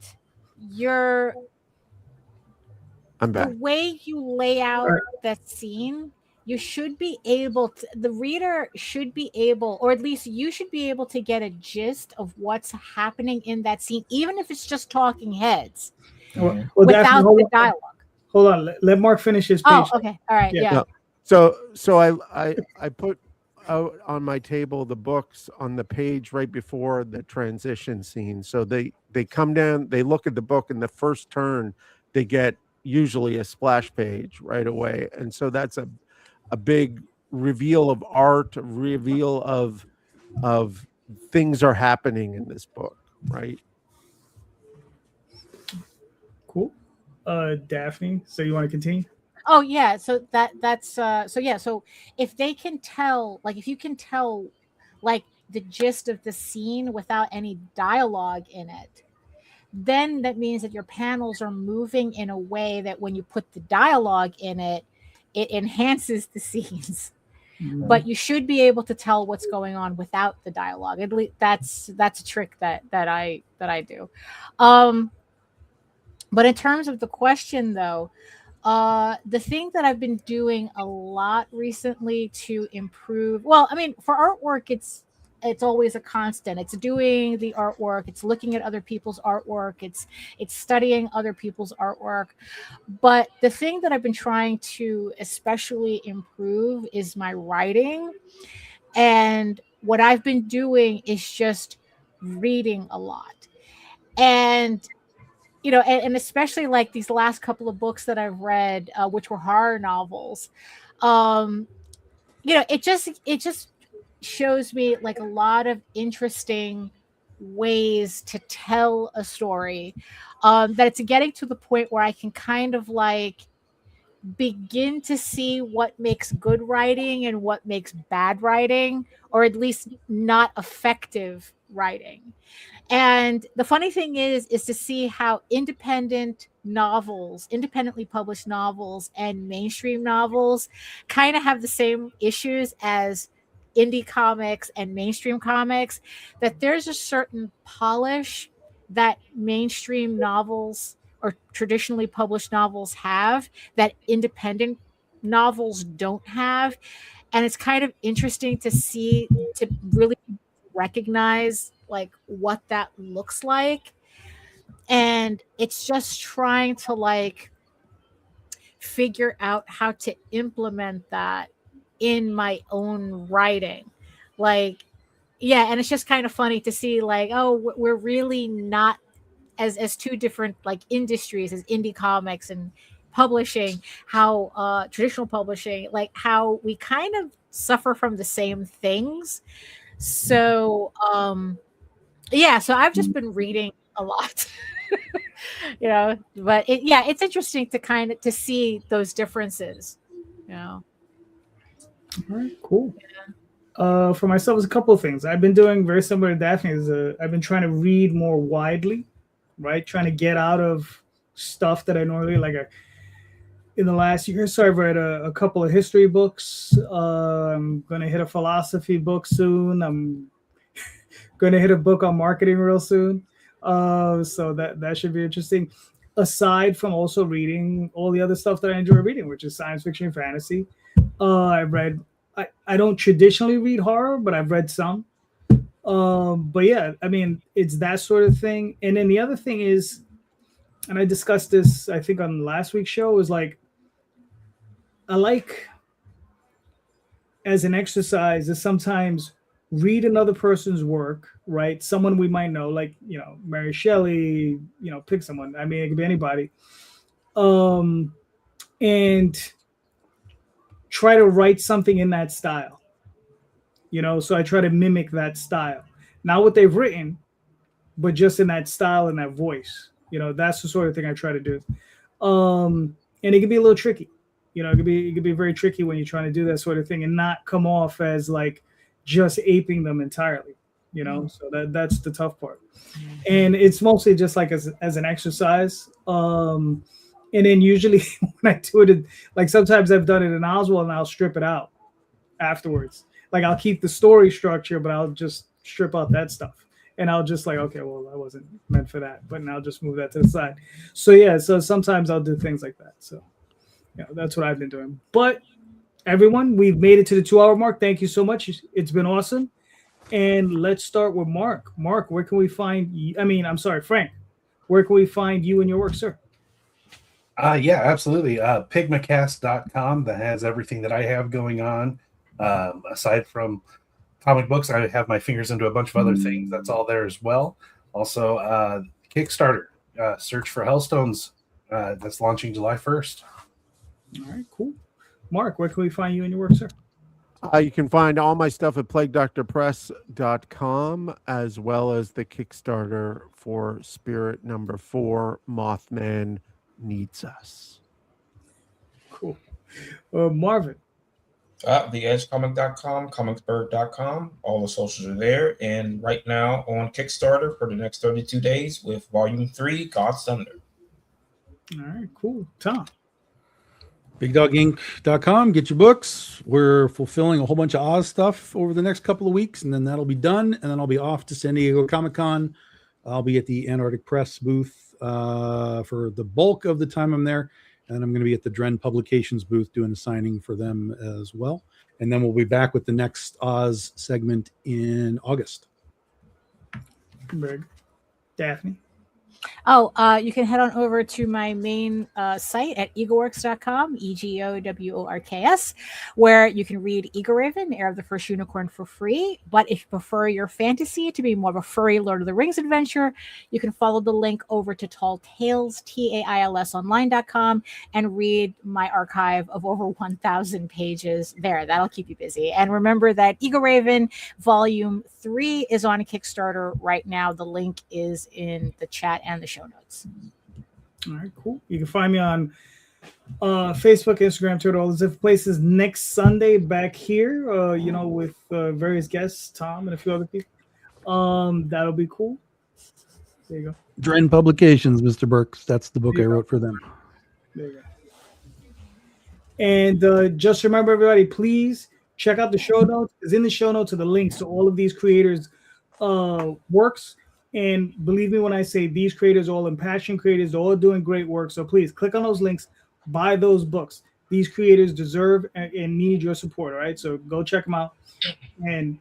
I'm back. the way you lay out that scene, you should be able to, the reader should be able, or at least you should be able to get a gist of what's happening in that scene, even if it's just talking heads, Well, without Daphne, the dialogue. Hold on. Let Mark finish his page. Oh, okay. All right. Yeah. Yeah. No. So I put out on my table the books on the page right before the transition scene. So they come down, they look at the book, and the first turn they get usually a splash page right away. And so that's a big reveal of art, a reveal of things are happening in this book, right? Cool. Daphne, so you want to continue? Oh yeah, so so if they can tell, like, if you can tell like the gist of the scene without any dialogue in it, then that means that your panels are moving in a way that when you put the dialogue in it, it enhances the scenes. but you should be able to tell what's going on without the dialogue. At least that's a trick that I do. But in terms of the question, though, the thing that I've been doing a lot recently to improve, well, I mean, for artwork, it's always a constant. It's doing the artwork, it's looking at other people's artwork, it's studying other people's artwork. But the thing that I've been trying to especially improve is my writing. And what I've been doing is just reading a lot. And you know, and especially like these last couple of books that I've read, which were horror novels, you know, it just shows me like a lot of interesting ways to tell a story, that it's getting to the point where I can kind of like begin to see what makes good writing and what makes bad writing, or at least not effective writing. And the funny thing is to see how independently published novels and mainstream novels kind of have the same issues as indie comics and mainstream comics, that there's a certain polish that mainstream novels or traditionally published novels have that independent novels don't have. And it's kind of interesting to see, to really recognize like what that looks like. And it's just trying to like figure out how to implement that in my own writing. Like, yeah, and it's just kind of funny to see like, oh, we're really not as two different like industries as indie comics and publishing, how traditional publishing, like how we kind of suffer from the same things. So yeah, so I've just been reading a lot. You know, but it's interesting to kind of to see those differences, you know. All right, cool. Yeah. For myself, it's a couple of things I've been doing very similar to Daphne. I've been trying to read more widely, right? Trying to get out of stuff that I normally like. In the last year, so I've read a couple of history books. I'm going to hit a philosophy book soon. I'm going to hit a book on marketing real soon. So that should be interesting. Aside from also reading all the other stuff that I enjoy reading, which is science fiction and fantasy. I've read, I don't traditionally read horror, but I've read some. But yeah, I mean, it's that sort of thing. And then the other thing is, and I discussed this, I think on last week's show, is like, I like as an exercise is sometimes read another person's work, right? Someone we might know, like, you know, Mary Shelley, you know, pick someone. I mean, it could be anybody. And try to write something in that style, you know? So I try to mimic that style. Not what they've written, but just in that style and that voice. You know, that's the sort of thing I try to do. And it can be a little tricky. You know, it could be very tricky when you're trying to do that sort of thing and not come off as like just aping them entirely, you know? So that's the tough part. And it's mostly just like as an exercise. And then usually when I do it, like sometimes I've done it in Oswald and I'll strip it out afterwards. Like I'll keep the story structure, but I'll just strip out that stuff. And I'll just like, okay, well, that wasn't meant for that, but now just move that to the side. So yeah, so sometimes I'll do things like that. So yeah, that's what I've been doing. But everyone, we've made it to the 2-hour mark. Thank you so much. It's been awesome. And let's start with Mark. Mark, where can we find you? I mean, I'm sorry, Frank. Where can we find you and your work, sir? Yeah, absolutely. Pigmacast.com, that has everything that I have going on. Aside from comic books, I have my fingers into a bunch of other things. That's all there as well. Also, Kickstarter, Search for Hellstones, that's launching July 1st. All right, cool. Mark, where can we find you and your work, sir? You can find all my stuff at plaguedoctorpress.com, as well as the Kickstarter for Spirit number 4, Mothman Needs Us. Cool. Marvin. TheEdgeComic.com, comicsbird.com. All the socials are there. And right now on Kickstarter for the next 32 days with Volume 3, God's Thunder. All right, cool. Tom. BigDogInc.com. Get your books. We're fulfilling a whole bunch of Oz stuff over the next couple of weeks, and then that'll be done. And then I'll be off to San Diego Comic-Con. I'll be at the Antarctic Press booth for the bulk of the time I'm there. And I'm going to be at the Dren Publications booth doing a signing for them as well. And then we'll be back with the next Oz segment in August. Very good. Daphne. Oh, you can head on over to my main site at egoworks.com, EGOWORKS, where you can read Eagle Raven, Heir of the First Unicorn, for free. But if you prefer your fantasy to be more of a furry Lord of the Rings adventure, you can follow the link over to Tall Tales, TAILSonline.com, and read my archive of over 1,000 pages there. That'll keep you busy. And remember that Eagle Raven Volume 3 is on Kickstarter right now. The link is in the chat and the show notes. All right, cool. You can find me on Facebook, Instagram, Twitter, all those different places. Next Sunday back here, with various guests, Tom and a few other people. That'll be cool. There you go. Dren Publications, Mr. Burks. That's the book I wrote for them. There you go. And just remember, everybody, please check out the show notes, because in the show notes are the links to all of these creators' works. And believe me when I say these creators, all impassioned creators, all doing great work. So please click on those links, buy those books. These creators deserve and need your support. All right. So go check them out, and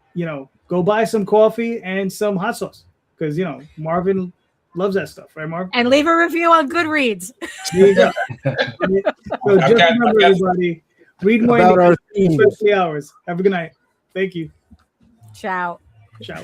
go buy some coffee and some hot sauce, because Marvin loves that stuff, right, Marvin? And leave a review on Goodreads. There you go. So just remember, everybody, read more about our in 3 hours. Have a good night. Thank you. Ciao. Ciao.